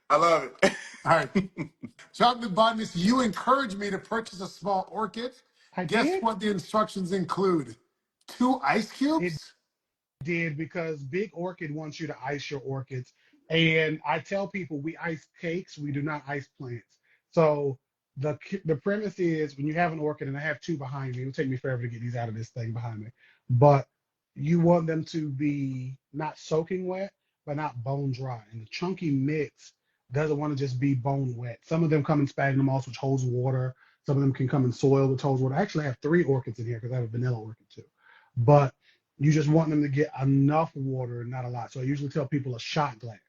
Speaker 2: I love it.
Speaker 1: All right. Chocolate Botanist, you encouraged me to purchase a small orchid.
Speaker 3: I
Speaker 1: Guess
Speaker 3: did.
Speaker 1: what the instructions include? 2 ice
Speaker 3: It
Speaker 1: cubes?
Speaker 3: did because Big Orchid wants you to ice your orchids. And I tell people we ice cakes, we do not ice plants. So the premise is when you have an orchid, and I have two behind me, it'll take me forever to get these out of this thing behind me, but you want them to be not soaking wet, but not bone dry. And the chunky mix doesn't want to just be bone wet. Some of them come in sphagnum moss, which holds water. Some of them can come in soil, which holds water. I actually have three orchids in here because I have a vanilla orchid too. But you just want them to get enough water and not a lot. So I usually tell people a shot glass.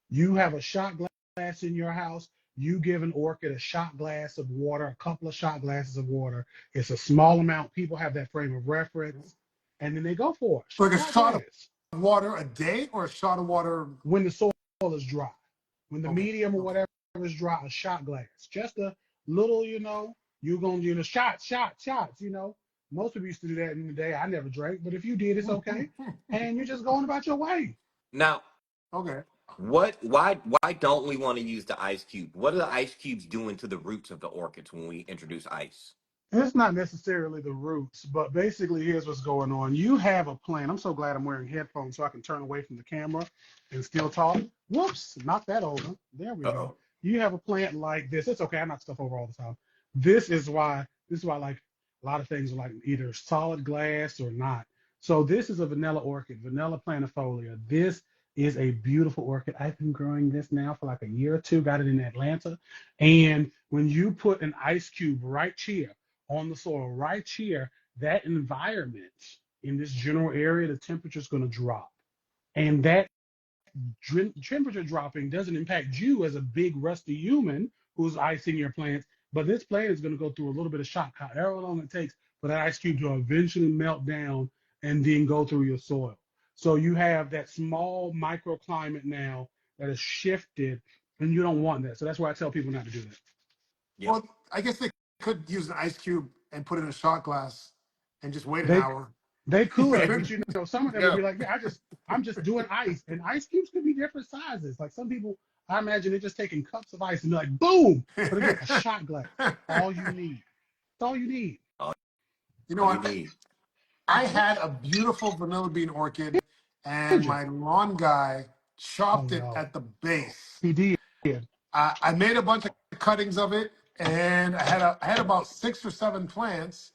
Speaker 3: You have a shot glass in your house, you give an orchid a shot glass of water, a couple of shot glasses of water. It's a small amount. People have that frame of reference, and then they go for it.
Speaker 1: Like a
Speaker 3: Shot
Speaker 1: shot of
Speaker 3: glass.
Speaker 1: water a day or a shot of water?
Speaker 3: When the soil is dry, when the
Speaker 1: Okay.
Speaker 3: medium or
Speaker 1: Okay.
Speaker 3: whatever is dry, a shot glass. Just a little, you're going to, shots. Most people used to do that in the day. I never drank, but if you did, it's okay. And you're just going about your way.
Speaker 2: Now,
Speaker 1: Okay.
Speaker 2: why don't we want to use the ice cube? What are the ice cubes doing to the roots of the orchids when we introduce ice?
Speaker 3: It's not necessarily the roots, but basically, here's what's going on. You have a plant. I'm so glad I'm wearing headphones so I can turn away from the camera and still talk. Whoops, knock that over. There we go.
Speaker 2: Uh-oh.
Speaker 3: You have a plant like this. It's okay. I knock stuff over all the time. This is why like a lot of things are like either solid glass or not. So this is a vanilla orchid, vanilla planifolia. This is a beautiful orchid. I've been growing this now for like a year or two. Got it in Atlanta. And when you put an ice cube right here on the soil right here, that environment in this general area, the temperature is going to drop. And that temperature dropping doesn't impact you as a big rusty human who's icing your plants, but this plant is going to go through a little bit of shock, however long it takes for that ice cube to eventually melt down and then go through your soil. So you have that small microclimate now that has shifted, and you don't want that. So that's why I tell people not to do that.
Speaker 2: Yeah.
Speaker 1: Well, I guess they could use an ice cube and put it in a shot glass and just wait an
Speaker 3: They
Speaker 1: hour.
Speaker 3: They could, but some of them would
Speaker 1: Yeah.
Speaker 3: be like, yeah, I'm just doing ice. And ice cubes could be different sizes. Like some people, I imagine they're just taking cups of ice and they're like, boom. But again, a shot glass. All you need. That's all you need.
Speaker 2: All
Speaker 1: You know
Speaker 2: you
Speaker 1: what?
Speaker 2: need.
Speaker 1: I had a beautiful vanilla bean orchid,
Speaker 3: Did
Speaker 1: and
Speaker 3: you?
Speaker 1: my lawn guy
Speaker 3: Oh
Speaker 1: chopped it
Speaker 3: no.
Speaker 1: at the base.
Speaker 3: He did.
Speaker 1: I made a bunch of cuttings of it, and I had about 6 or 7 plants,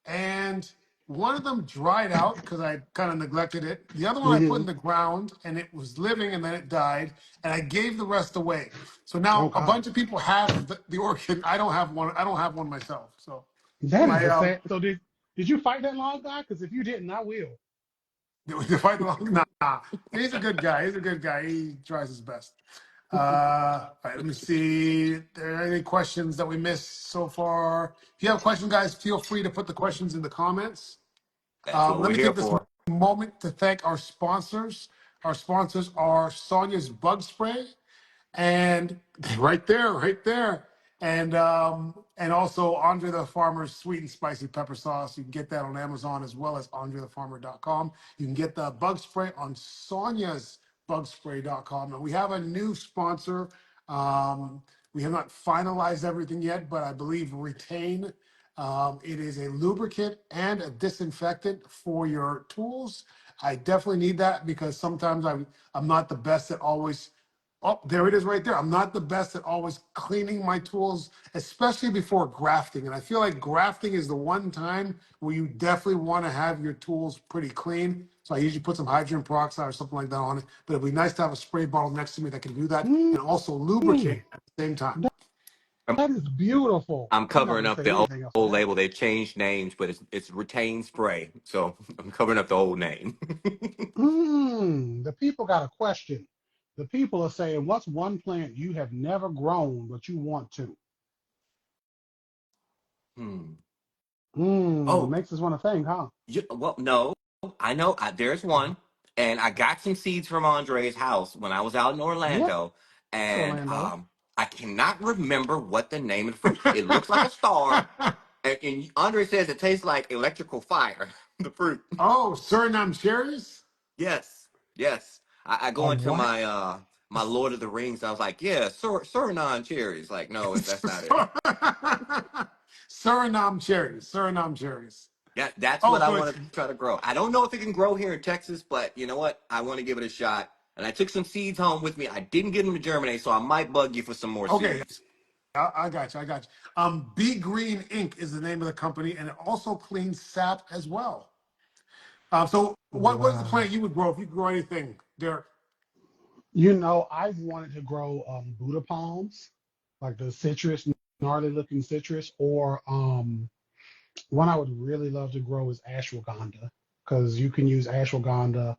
Speaker 1: and one of them dried out because I kind of neglected it. The other one I put
Speaker 3: Mm-hmm.
Speaker 1: in the ground, and it was living, and then it died, and I gave the rest away. So
Speaker 3: Oh
Speaker 1: now a
Speaker 3: God.
Speaker 1: bunch of people have the orchid. I don't have one. I don't have one myself. So
Speaker 3: That is
Speaker 1: my
Speaker 3: a sad. So did you fight that long guy? Because if you didn't, I will.
Speaker 1: the fight along. Nah, he's a good guy. He's a good guy. He tries his best. All right, let me see. There are any questions that we missed so far? If you have questions, guys, feel free to put the questions in the comments.
Speaker 2: That's what
Speaker 1: Let
Speaker 2: we're
Speaker 1: me
Speaker 2: here
Speaker 1: take this
Speaker 2: for.
Speaker 1: moment to thank our sponsors. Our sponsors are Sonia's Bug Spray, and right there, and also Andre the Farmer's sweet and spicy pepper sauce. You can get that on Amazon as well as andrethefarmer.com. You can get the bug spray on Sonia's bugspray.com. And we have a new sponsor. We have not finalized everything yet, but I believe Retain. It is a lubricant and a disinfectant for your tools. I definitely need that because sometimes I'm not the best at always. Oh, there it is right there. I'm not the best at always cleaning my tools, especially before grafting. And I feel like grafting is the one time where you definitely want to have your tools pretty clean. So I usually put some hydrogen peroxide or something like that on it. But it'd be nice to have a spray bottle next to me that can do that and also lubricate
Speaker 3: Mm,
Speaker 1: at the same time.
Speaker 2: I'm,
Speaker 3: that is beautiful.
Speaker 2: I'm
Speaker 3: I'm not
Speaker 2: covering
Speaker 3: gonna
Speaker 2: up
Speaker 3: say
Speaker 2: the
Speaker 3: anything else to
Speaker 2: old
Speaker 3: that.
Speaker 2: label. They've changed names, but it's retained spray. So I'm covering up the old name.
Speaker 3: The people got a question. The people are saying, what's one plant you have never grown but you want to?
Speaker 2: Hmm. Oh,
Speaker 3: Makes us want to think, huh?
Speaker 2: well, no, I know. There's
Speaker 3: Uh-huh.
Speaker 2: one, and I got some seeds from Andre's house when I was out in
Speaker 3: Yes,
Speaker 2: Orlando, and
Speaker 3: Orlando.
Speaker 2: I cannot remember what the name of the fruit. It looks like a star, and Andre says it tastes like electrical fire. The fruit.
Speaker 1: Oh, Suriname cherries?
Speaker 2: Yes, yes. I
Speaker 3: A
Speaker 2: go into
Speaker 3: what?
Speaker 2: my Lord of the Rings. I was like, yeah, Surinom cherries. Like, no, that's not it.
Speaker 1: Suriname cherries. Suriname cherries.
Speaker 2: Yeah, that's
Speaker 1: Oh,
Speaker 2: what I
Speaker 1: so
Speaker 2: want
Speaker 1: it's
Speaker 2: to try to grow. I don't know if it can grow here in Texas, but you know what? I want to give it a shot. and I took some seeds home with me. I didn't get them to germinate, so I might bug you for some more
Speaker 1: Okay,
Speaker 2: seeds.
Speaker 1: I got you. I got you. Be Green Inc. is the name of the company, and it also cleans sap as well. So what is the
Speaker 3: Wow.
Speaker 1: plant you would grow if you could grow anything, Derek?
Speaker 3: I've wanted to grow Buddha palms, like the citrus, gnarly looking citrus, or one I would really love to grow is ashwagandha, because you can use ashwagandha.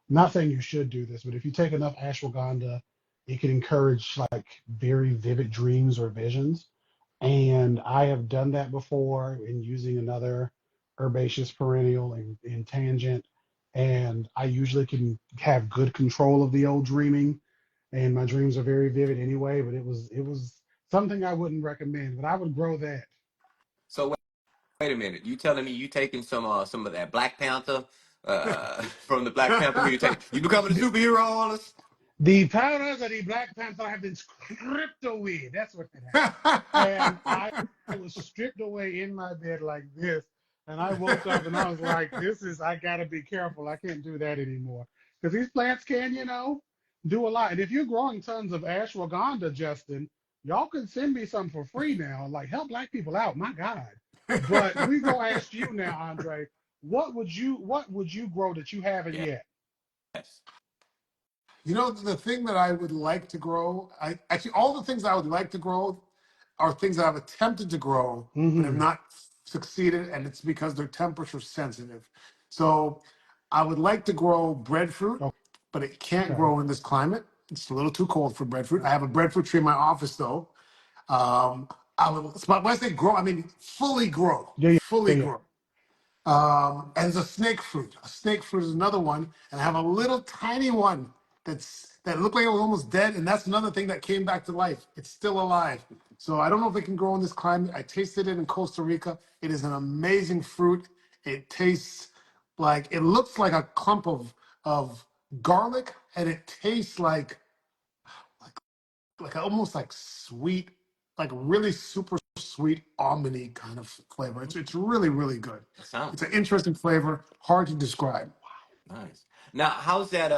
Speaker 3: Not saying you should do this, but if you take enough ashwagandha, it can encourage like very vivid dreams or visions. And I have done that before in using another herbaceous perennial in tangent. And I usually can have good control of the old dreaming. And my dreams are very vivid anyway, but it was something I wouldn't recommend, but I would grow that.
Speaker 2: So wait a minute. You telling me you taking some of that Black Panther from the Black Panther movie? You becoming a superhero on us?
Speaker 3: The powers of the Black Panther have been stripped away. That's what that happened. And I was stripped away in my bed like this. And I woke up and I was like, I got to be careful. I can't do that anymore. Because these plants can, do a lot. And if you're growing tons of ashwagandha, Justin, y'all can send me some for free now. Like, help Black people out. My God. But we go ask you now, Andre, what would you grow that you haven't yet?
Speaker 2: Yes.
Speaker 1: The thing that I would like to grow, I actually all the things I would like to grow are things that I've attempted to grow but have
Speaker 3: Mm-hmm.
Speaker 1: not succeeded, and it's because they're temperature sensitive. So I would like to grow breadfruit, but it can't
Speaker 3: Okay.
Speaker 1: grow in this climate. It's a little too cold for breadfruit. I have a breadfruit tree in my office though. Um, when I say grow, I mean fully grow,
Speaker 3: Yeah, yeah,
Speaker 1: fully
Speaker 3: yeah, yeah.
Speaker 1: grow. And there's a snake fruit. A snake fruit is another one, and I have a little tiny one that looked like it was almost dead, and that's another thing that came back to life. It's still alive. So I don't know if it can grow in this climate. I tasted it in Costa Rica. It is an amazing fruit. It tastes like it looks like a clump of garlic, and it tastes like almost like sweet, like really super sweet almondy kind of flavor. It's really really good.
Speaker 2: That sounds
Speaker 1: It's an interesting flavor, hard to describe.
Speaker 2: nice. Now, how's that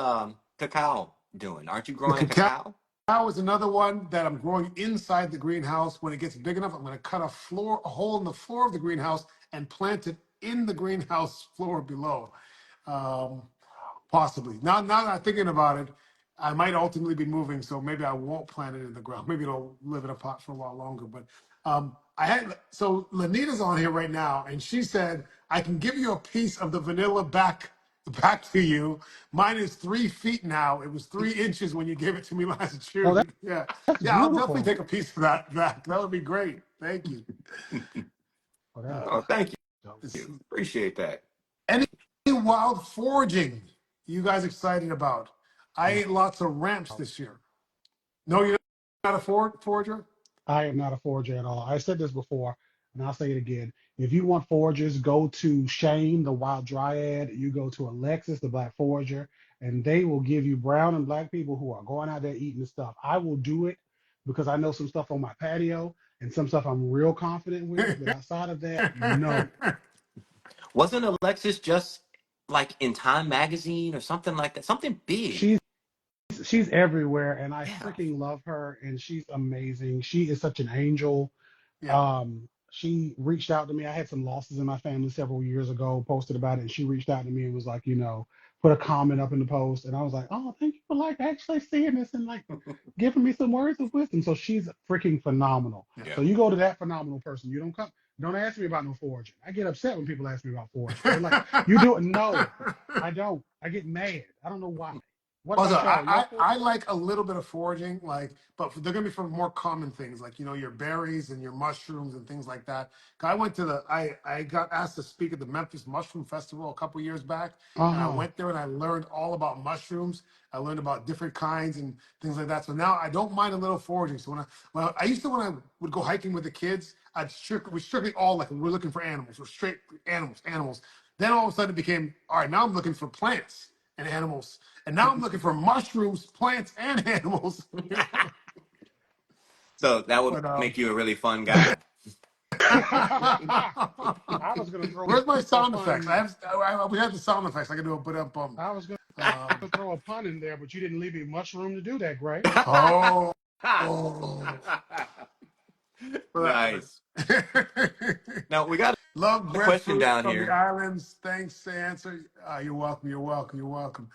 Speaker 2: cacao doing? Aren't you
Speaker 1: The
Speaker 2: growing a
Speaker 1: cacao
Speaker 2: cacao?
Speaker 1: is another one that I'm growing inside the greenhouse. When it gets big enough, I'm going to cut a hole in the floor of the greenhouse and plant it in the greenhouse floor below. Um, Possibly. Now that I'm thinking about it, I might ultimately be moving, so maybe I won't plant it in the ground. Maybe it'll live in a pot for a while longer. But Lanita's on here right now, and she said I can give you a piece of the vanilla back to you. Mine is 3 feet now. It was 3 inches when you gave it to me last
Speaker 3: Oh,
Speaker 1: June. Yeah,
Speaker 3: that's
Speaker 1: yeah. I'll definitely
Speaker 3: beautiful.
Speaker 1: take a piece of that back. That would be great. Thank you.
Speaker 3: Oh, that is
Speaker 2: Oh, thank
Speaker 3: dope.
Speaker 1: It's-
Speaker 2: you. Appreciate that.
Speaker 1: Any wild foraging you guys excited about? I ate lots of ramps
Speaker 3: Wow.
Speaker 1: this year. No, you're not a forager?
Speaker 3: I am not a forager at all. I said this before, and I'll say it again. If you want foragers, go to Shane, the wild dryad. You go to Alexis, the black forager, and they will give you brown and black people who are going out there eating the stuff. I will do it because I know some stuff on my patio and some stuff I'm real confident with. But outside of that, no.
Speaker 2: Wasn't Alexis just like in Time Magazine or something like that? Something big.
Speaker 3: She's she's everywhere, and I
Speaker 2: Yeah.
Speaker 3: freaking love her, and she's amazing. She is such an angel.
Speaker 1: Yeah.
Speaker 3: She reached out to me. I had some losses in my family several years ago, posted about it, and she reached out to me and was like, put a comment up in the post. And I was like, oh, thank you for like actually seeing this and like giving me some words of wisdom. So she's freaking phenomenal.
Speaker 2: Yeah.
Speaker 3: So you go to that phenomenal person. You don't ask me about no foraging. I get upset when people ask me about foraging. They're like, you do it. No, I don't. I get mad. I don't know why. What
Speaker 1: Also,
Speaker 3: about y'all? Y'all
Speaker 1: I like a little bit of foraging, but they're gonna be for more common things, like your berries and your mushrooms and things like that. I went to I got asked to speak at the Memphis Mushroom Festival a couple years back, and I
Speaker 3: uh-huh.
Speaker 1: went there and I learned all about mushrooms. I learned about different kinds and things like that. So now I don't mind a little foraging. So when I would go hiking with the kids, we strictly all like we're looking for animals, we're straight animals. Then all of a sudden it became all right. Now I'm looking for plants and animals. And now I'm looking for mushrooms, plants, and animals.
Speaker 2: So that would
Speaker 1: But
Speaker 2: make you a really fun guy.
Speaker 3: I was gonna throw
Speaker 1: where's my
Speaker 3: a
Speaker 1: sound effects?
Speaker 3: fun.
Speaker 1: We have the sound effects. I can do a but up bum.
Speaker 3: I was gonna not to throw a pun in there, but you didn't leave me much room to do that, Gray.
Speaker 1: Oh. Oh.
Speaker 2: Nice. Now we got
Speaker 1: Love
Speaker 2: a question
Speaker 1: breadfruit
Speaker 2: down
Speaker 1: from the
Speaker 2: here.
Speaker 1: islands. Thanks to answer. You're welcome. You're welcome. You're welcome.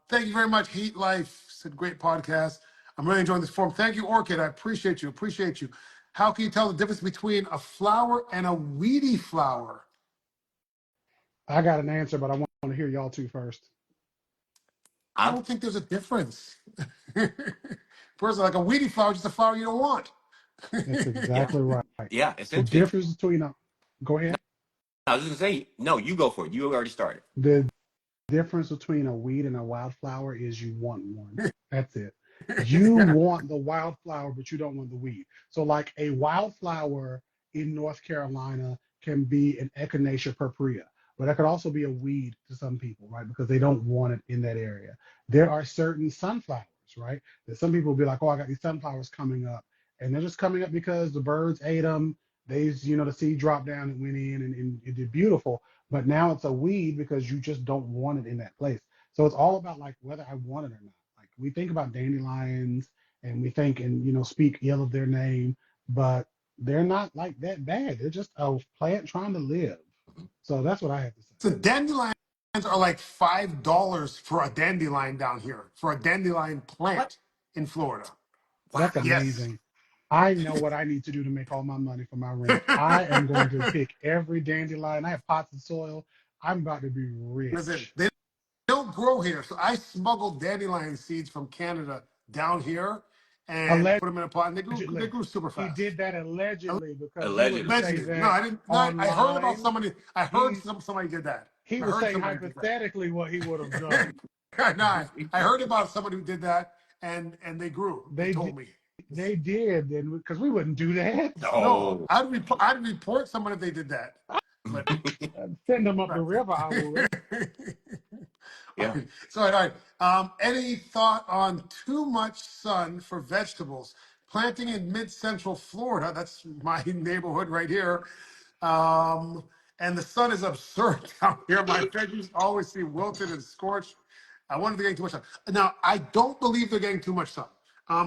Speaker 1: Thank you very much. Heat Life said great podcast. I'm really enjoying this forum. Thank you, Orchid. I appreciate you. Appreciate you. How can you tell the difference between a flower and a weedy flower?
Speaker 3: I got an answer, but I want to hear y'all two first.
Speaker 1: I
Speaker 2: I'm
Speaker 1: don't think there's a difference. Personally, like a weedy flower, is just a flower you don't want.
Speaker 3: That's
Speaker 2: yeah,
Speaker 3: exactly right.
Speaker 2: yeah.
Speaker 3: The
Speaker 2: Essentially,
Speaker 3: difference between go ahead.
Speaker 2: I was just gonna say no. You go for it. You already started.
Speaker 3: The difference between a weed and a wildflower is you want one. That's it. You want the wildflower, but you don't want the weed. So, like a wildflower in North Carolina can be an Echinacea purpurea, but that could also be a weed to some people, right? Because they don't want it in that area. There are certain sunflowers, right? That some people will be like, oh, I got these sunflowers coming up. And they're just coming up because the birds ate them. The seed dropped down and went in and it did beautiful. But now it's a weed because you just don't want it in that place. So it's all about like whether I want it or not. Like we think about dandelions and we think and speak ill of their name, but they're not like that bad. They're just a plant trying to live. So that's what I have to say.
Speaker 1: So dandelions are like $5 for a dandelion down here, for a dandelion
Speaker 2: What?
Speaker 1: plant in Florida.
Speaker 2: Wow.
Speaker 3: That's
Speaker 1: Yes.
Speaker 3: amazing. I know what I need to do to make all my money for my rent. I am going to pick every dandelion. I have pots of soil. I'm about to be
Speaker 1: Listen,
Speaker 3: rich.
Speaker 1: they don't grow here. So I smuggled dandelion seeds from Canada down here and put them in a pot, and they
Speaker 3: Allegedly.
Speaker 1: grew super
Speaker 3: He
Speaker 1: fast.
Speaker 3: did that allegedly because he wouldn't
Speaker 2: Allegedly.
Speaker 3: say
Speaker 1: Allegedly. No,
Speaker 3: that
Speaker 1: I didn't. No, I heard about
Speaker 3: online.
Speaker 1: somebody. I heard
Speaker 3: He
Speaker 1: somebody did that.
Speaker 3: he
Speaker 1: I
Speaker 3: was
Speaker 1: heard
Speaker 3: saying
Speaker 1: somebody did that.
Speaker 3: hypothetically what he would have done.
Speaker 1: No, I heard about somebody who did that, and they grew. They
Speaker 3: They
Speaker 1: told
Speaker 3: did,
Speaker 1: me.
Speaker 3: they did, and because we wouldn't do that.
Speaker 1: No,
Speaker 2: No.
Speaker 1: I'd report someone if they did that. But
Speaker 3: Send them up the
Speaker 1: right.
Speaker 3: river, I would.
Speaker 1: All
Speaker 2: Yeah.
Speaker 1: right. So, all right. Any thought on too much sun for vegetables? Planting in mid-central Florida, that's my neighborhood right here. And the sun is absurd down here. My veggies always seem wilted and scorched. I wonder if they're getting too much sun. Now, I don't believe they're getting too much sun.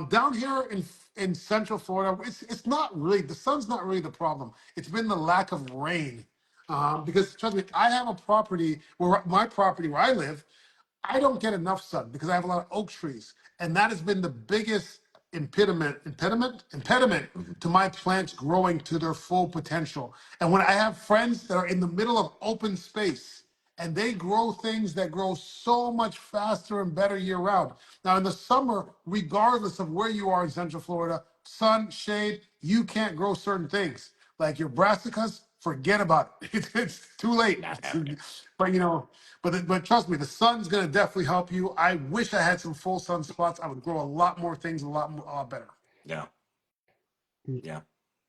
Speaker 1: Down here in Central Florida, it's not really, the sun's not really the problem. It's been the lack of rain. Because trust me, I have a property where my property where I live, I don't get enough sun because I have a lot of oak trees, and that has been the biggest impediment to my plants growing to their full potential. And when I have friends that are in the middle of open space and they grow things that grow so much faster and better year round. Now in the summer, regardless of where you are in Central Florida, sun, shade, you can't grow certain things. Like your brassicas, forget about it. It's too late.
Speaker 2: Not happening.
Speaker 1: But but trust me, the sun's gonna definitely help you. I wish I had some full sun spots. I would grow a lot more things, a lot better.
Speaker 2: Yeah. Yeah.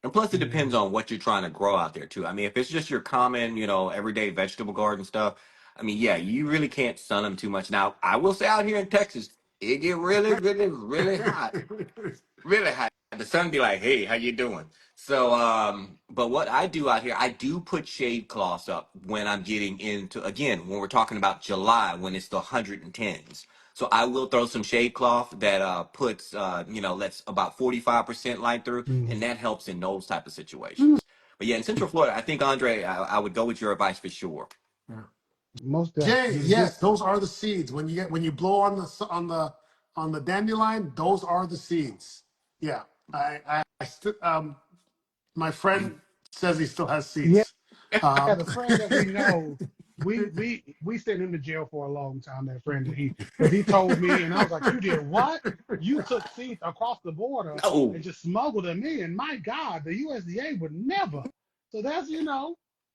Speaker 2: And plus, it
Speaker 3: Yeah.
Speaker 2: depends on what you're trying to grow out there too. I mean, if it's just your common, everyday vegetable garden stuff, I mean, yeah, you really can't sun them too much. Now, I will say out here in Texas, it get really, really, really hot. Really hot. The sun be like, "Hey, how you doing?" So, but what I do out here, I do put shade cloths up when I'm getting into, again, when we're talking about July, when it's the 110s. So I will throw some shade cloth that puts, lets about 45% light through, and
Speaker 3: Mhm.
Speaker 2: that helps in those type of situations. But yeah, in Central Florida, I think Andre, I would go with your advice for sure.
Speaker 3: Most
Speaker 1: Jay,
Speaker 3: definitely.
Speaker 1: yes, those are the seeds. When you blow on the dandelion, those are the seeds. Yeah, I still my friend says he still has
Speaker 3: Yeah,
Speaker 1: seeds. Um,
Speaker 3: the friend that we know, we sent him to jail for a long time. That friend that because he told me, and I was like, "You did what? You took seeds across the border
Speaker 2: No.
Speaker 3: and just smuggled them in? My God, the USDA would never." So that's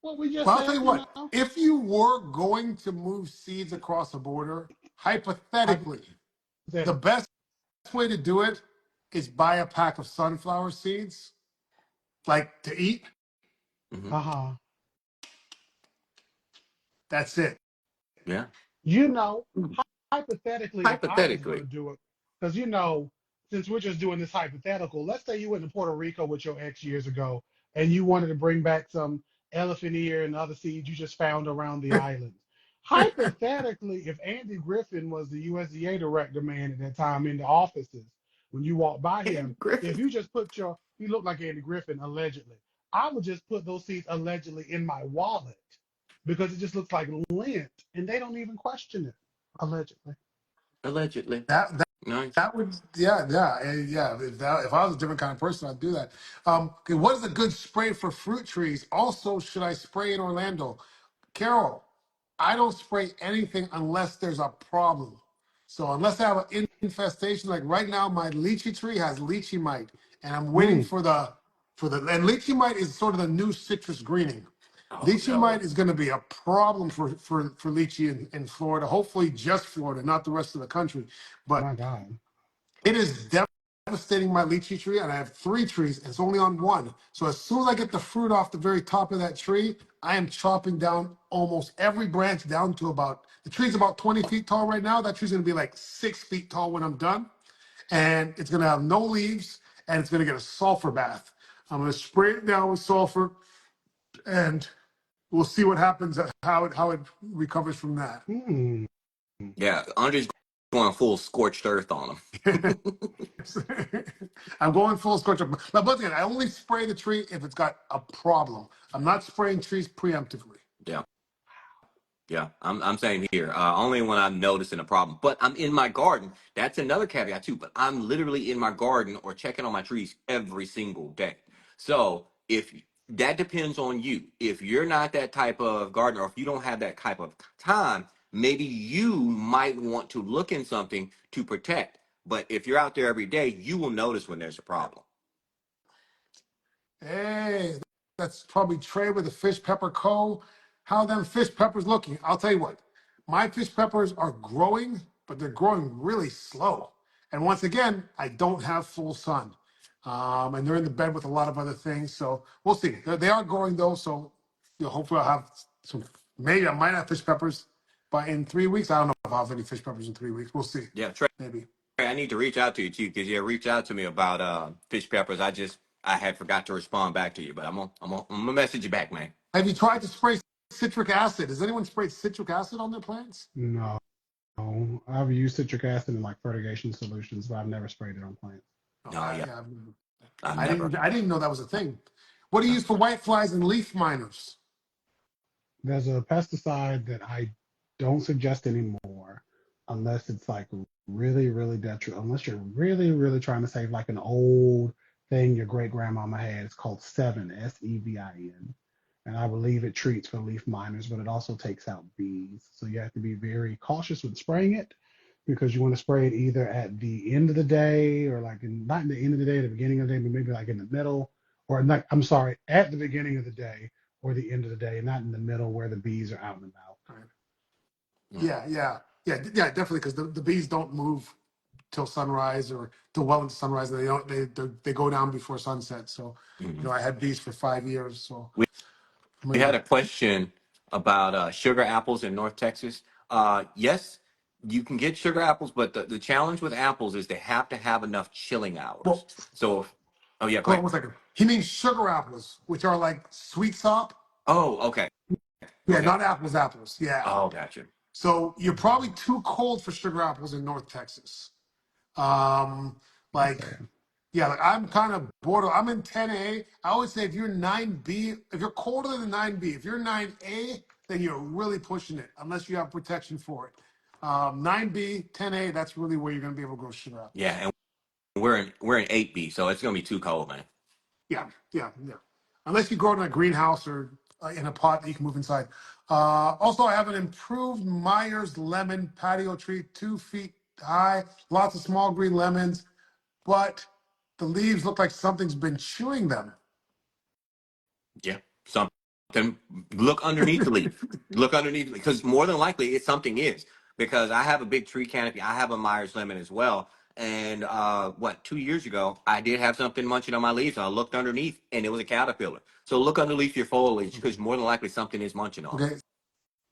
Speaker 3: what we just
Speaker 1: well, I'll tell
Speaker 3: said.
Speaker 1: you what. If you were going to move seeds across the border, hypothetically, the
Speaker 3: Hypothetically.
Speaker 1: best way to do it is buy a pack of sunflower seeds, like to eat.
Speaker 2: Hmm.
Speaker 3: Uh-huh.
Speaker 1: That's it.
Speaker 2: Yeah.
Speaker 3: You know, hypothetically, if I was going to
Speaker 2: Hypothetically.
Speaker 3: do it, because since we're just doing this hypothetical, let's say you went to Puerto Rico with your ex years ago, and you wanted to bring back some elephant ear and other seeds you just found around the island. hypothetically, if Andy Griffin was the USDA director man at that time in the offices, when you walk by him, if
Speaker 2: Griffin.
Speaker 3: you just put he looked like Andy Griffin allegedly. I would just put those seeds allegedly in my wallet because it just looks like lint, and they don't even question it. Allegedly.
Speaker 2: Allegedly.
Speaker 1: That
Speaker 2: Nice.
Speaker 1: that would, yeah. If I was a different kind of person, I'd do that. Okay, what is a good spray for fruit trees? Also, should I spray in Orlando? Carol, I don't spray anything unless there's a problem. So unless I have an infestation, like right now, my lychee tree has lychee mite, and I'm waiting
Speaker 3: Mm,
Speaker 1: for the and lychee mite is sort of the new citrus greening.
Speaker 2: Oh
Speaker 1: Lychee
Speaker 2: no.
Speaker 1: mite is going to be a problem for lychee in Florida. Hopefully, just Florida, not the rest of the country. But
Speaker 3: my God.
Speaker 1: it is devastating my lychee tree, and I have 3 trees, and it's only on one. So as soon as I get the fruit off the very top of that tree, I am chopping down almost every branch down to about, the tree's about 20 feet tall right now. That tree's gonna be like 6 feet tall when I'm done. And it's gonna have no leaves, and it's gonna get a sulfur bath. I'm gonna spray it down with sulfur, and we'll see what happens, how it recovers from that.
Speaker 3: Mm.
Speaker 2: Yeah, Andre's going full scorched earth on him.
Speaker 1: I'm going full scorch. But once again, I only spray the tree if it's got a problem. I'm not spraying trees preemptively.
Speaker 2: Yeah. Yeah, I'm saying here, only when I'm noticing a problem. But I'm in my garden. That's another caveat too. But I'm literally in my garden or checking on my trees every single day. So if that depends on you. If you're not that type of gardener, or if you don't have that type of time, maybe you might want to look in something to protect. But if you're out there every day, you will notice when there's a problem.
Speaker 1: Hey, that's probably Trey with the Fish Pepper Co. How them fish peppers looking? I'll tell you what, my fish peppers are growing, but they're growing really slow. And once again, I don't have full sun. And they're in the bed with a lot of other things. So we'll see. They are growing though. So hopefully I'll have some, maybe I might have fish peppers by in 3 weeks. I don't know if I'll have any fish peppers in 3 weeks. We'll see.
Speaker 2: Yeah, Trey,
Speaker 1: Maybe.
Speaker 2: I need to reach out to you too, because you reached out to me about fish peppers. I had forgot to respond back to you, but I'm gonna message you back, man.
Speaker 1: Have you tried to spray citric acid? Has anyone sprayed citric acid on their plants?
Speaker 3: No. I've used citric acid in like fertigation solutions, but I've never sprayed it on plants.
Speaker 1: Oh,
Speaker 2: No, yeah,
Speaker 1: yeah,
Speaker 2: I've
Speaker 1: I
Speaker 2: never.
Speaker 1: didn't. I didn't know that was a thing. What do you
Speaker 2: Uh,
Speaker 1: use for white flies and leaf miners?
Speaker 3: There's a pesticide that I don't suggest anymore unless it's like really, really detrimental. Unless you're really, really trying to save like an old thing your great grandmama had. It's called Sevin, Sevin. And I believe it treats for leaf miners, but it also takes out bees. So you have to be very cautious with spraying it because you want to spray it either at the end of the day or like not in the end of the day, at the beginning of the day, but maybe like in the middle, or not, I'm sorry, at the beginning of the day or the end of the day, not in the middle where the bees are out and about.
Speaker 1: Right.
Speaker 2: mm,
Speaker 1: Yeah, definitely, because the bees don't move till sunrise or till well into sunrise. They don't. They go down before sunset. So,
Speaker 2: mhm.
Speaker 1: I had bees for 5 years. So,
Speaker 2: We
Speaker 1: I
Speaker 2: we
Speaker 1: mean,
Speaker 2: had a question about sugar apples in North Texas. Yes, you can get sugar apples, but the challenge with apples is they have to have enough chilling hours.
Speaker 1: well,
Speaker 2: So, oh yeah, go
Speaker 1: hold on
Speaker 2: ahead.
Speaker 1: 1 second. He means sugar apples, which are like sweet sop.
Speaker 2: Oh, okay,
Speaker 1: Yeah,
Speaker 2: okay.
Speaker 1: not apples. Apples. Yeah.
Speaker 2: Oh, gotcha.
Speaker 1: So you're probably too cold for sugar apples in North Texas. Um, like,
Speaker 3: Okay.
Speaker 1: yeah, like I'm kind of border. I'm in 10A. I always say if you're 9B, if you're colder than 9B, if you're 9A, then you're really pushing it, unless you have protection for it. 9B, 10A, that's really where you're going to be able to grow sugar
Speaker 2: Yeah,
Speaker 1: apples.
Speaker 2: and we're in 8B, so it's gonna be too cold, man.
Speaker 1: Yeah. Unless you grow it in a greenhouse or in a pot that you can move inside. Also, I have an improved Myers lemon patio tree, 2 feet high, lots of small green lemons, but the leaves look like something's been chewing them.
Speaker 2: Yeah, something. Look underneath the leaf. Look underneath because more than likely it's something is because I have a big tree canopy. I have a Myers lemon as well. And 2 years ago, I did have something munching on my leaves. And I looked underneath, and it was a caterpillar. So look underneath your foliage because more than likely something is munching on them.
Speaker 1: Okay,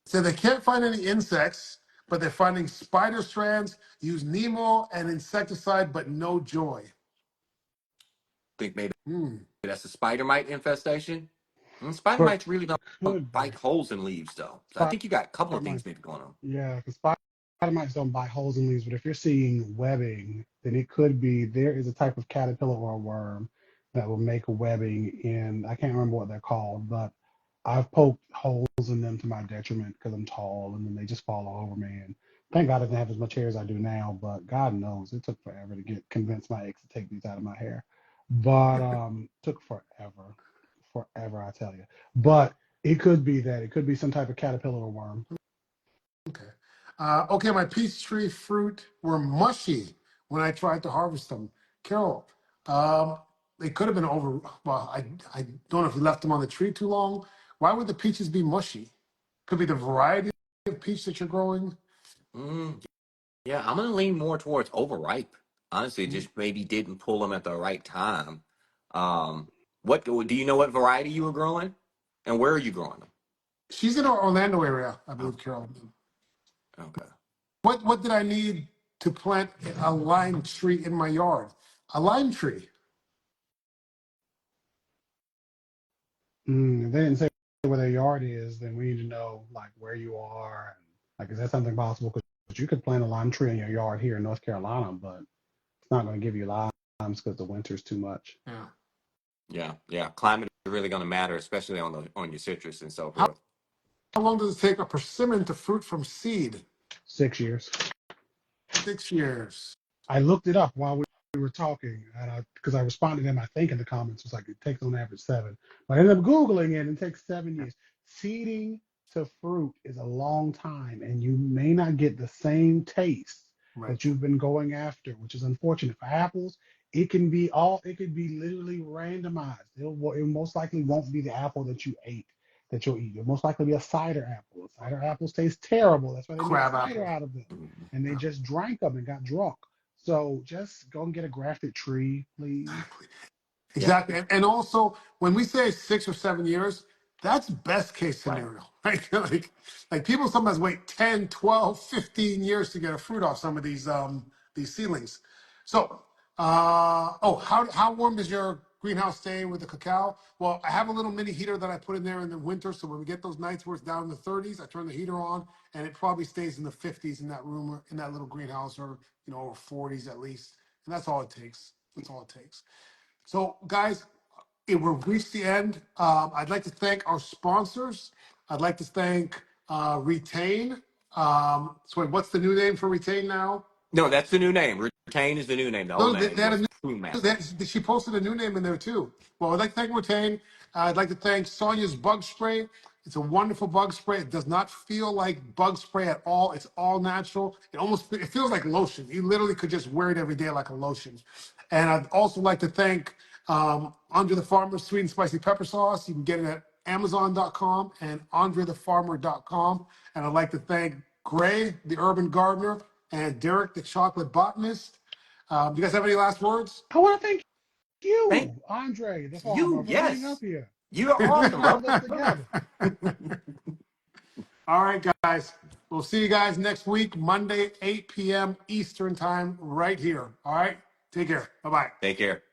Speaker 1: so they can't find any insects, but they're finding spider strands. Use Nemo and insecticide, but no joy.
Speaker 2: Think maybe
Speaker 1: Hmm.
Speaker 2: that's a spider mite infestation. And spider
Speaker 3: but
Speaker 2: mites really don't
Speaker 3: could be
Speaker 2: bite holes in leaves, though. So I
Speaker 3: spider
Speaker 2: think you got a couple of things
Speaker 3: mites.
Speaker 2: maybe going on.
Speaker 3: Yeah, because spider mites don't bite holes in leaves, but if you're seeing webbing, then it could be there is a type of caterpillar or a worm that will make a webbing in, I can't remember what they're called, but I've poked holes in them to my detriment because I'm tall and then they just fall all over me. And thank God I didn't have as much hair as I do now, but God knows it took forever to get convince my ex to take these out of my hair. But took forever. Forever, I tell you. But it could be that. It could be some type of caterpillar or worm.
Speaker 1: Okay. Okay, my peach tree fruit were mushy when I tried to harvest them. Carol, um, they could have been over. Well, I don't know if you left them on the tree too long. Why would the peaches be mushy? Could be the variety of peach that you're growing.
Speaker 2: Mm, yeah, I'm gonna lean more towards overripe. Honestly,
Speaker 1: Mm.
Speaker 2: just maybe didn't pull them at the right time. What do you know what variety you were growing, and where are you growing them?
Speaker 1: She's in our Orlando area, I believe,
Speaker 2: Okay,
Speaker 1: Carol.
Speaker 2: okay.
Speaker 1: What did I need to plant a lime tree in my yard? A lime tree.
Speaker 3: If they didn't say where their yard is, then we need to know like where you are and like is that something possible? Because you could plant a lime tree in your yard here in North Carolina, but it's not going to give you limes because the winter's too much.
Speaker 1: Yeah.
Speaker 2: Yeah, yeah. Climate is really gonna matter, especially on your citrus and so
Speaker 1: How
Speaker 2: forth.
Speaker 1: long does it take a persimmon to fruit from seed?
Speaker 3: 6 years.
Speaker 1: 6 years.
Speaker 3: I looked it up while we were talking, and because I responded to him, I think in the comments was like it takes on average 7. But I ended up googling it, and it takes 7 years. Seeding to fruit is a long time, and you may not get the same taste
Speaker 1: Right.
Speaker 3: that you've been going after, which is unfortunate for apples. It could be literally randomized. It most likely won't be the apple that you ate that you'll eat. It'll most likely be a cider apple. Cider apples taste terrible. That's why they make
Speaker 1: Crab
Speaker 3: cider
Speaker 1: apple.
Speaker 3: out of them,
Speaker 2: Mhm.
Speaker 3: and they
Speaker 1: Yeah.
Speaker 3: just drank them and got drunk. So just go and get a grafted tree, please.
Speaker 1: Exactly.
Speaker 2: Yeah,
Speaker 1: Exactly. And also, when we say 6 or 7 years, that's best case
Speaker 2: right.
Speaker 1: scenario, right? Like people sometimes wait 10, 12, 15 years to get a fruit off some of these seedlings. So, how warm does your greenhouse stay with the cacao? Well, I have a little mini heater that I put in there in the winter. So when we get those nights where it's down in the 30s, I turn the heater on and it probably stays in the 50s in that room or in that little greenhouse or, or 40s at least. And that's all it takes. That's all it takes. So, guys, we've reached the end. I'd like to thank our sponsors. I'd like to thank Retain. So, what's the new name for Retain now?
Speaker 2: No, that's the new name. Retain is the new name. The
Speaker 1: No,
Speaker 2: old
Speaker 1: they
Speaker 2: name
Speaker 1: had a
Speaker 2: was
Speaker 1: new.
Speaker 2: Prune Master.
Speaker 1: She posted a new name in there too. Well, I'd like to thank Retain. I'd like to thank Sonia's Bug Spray. It's a wonderful bug spray. It does not feel like bug spray at all. It's all natural. It feels like lotion. You literally could just wear it every day like a lotion. And I'd also like to thank Andrethefarmer Sweet and Spicy Pepper Sauce. You can get it at Amazon.com and Andrethefarmer.com. And I'd like to thank Gray, the Urban Gardener, and Derek, the Chocolate Botanist. Do you guys have any last words?
Speaker 3: I want to thank
Speaker 2: Thank
Speaker 3: you, Andre, the
Speaker 2: you.
Speaker 3: farmer, for being up
Speaker 2: Yes,
Speaker 3: here,
Speaker 2: you are
Speaker 3: bringing
Speaker 2: awesome,
Speaker 3: all
Speaker 2: bro.
Speaker 3: of us together.
Speaker 1: All right, guys. We'll see you guys next week, Monday, 8 p.m. Eastern time, right here. All right. Take care. Bye bye.
Speaker 2: Take care.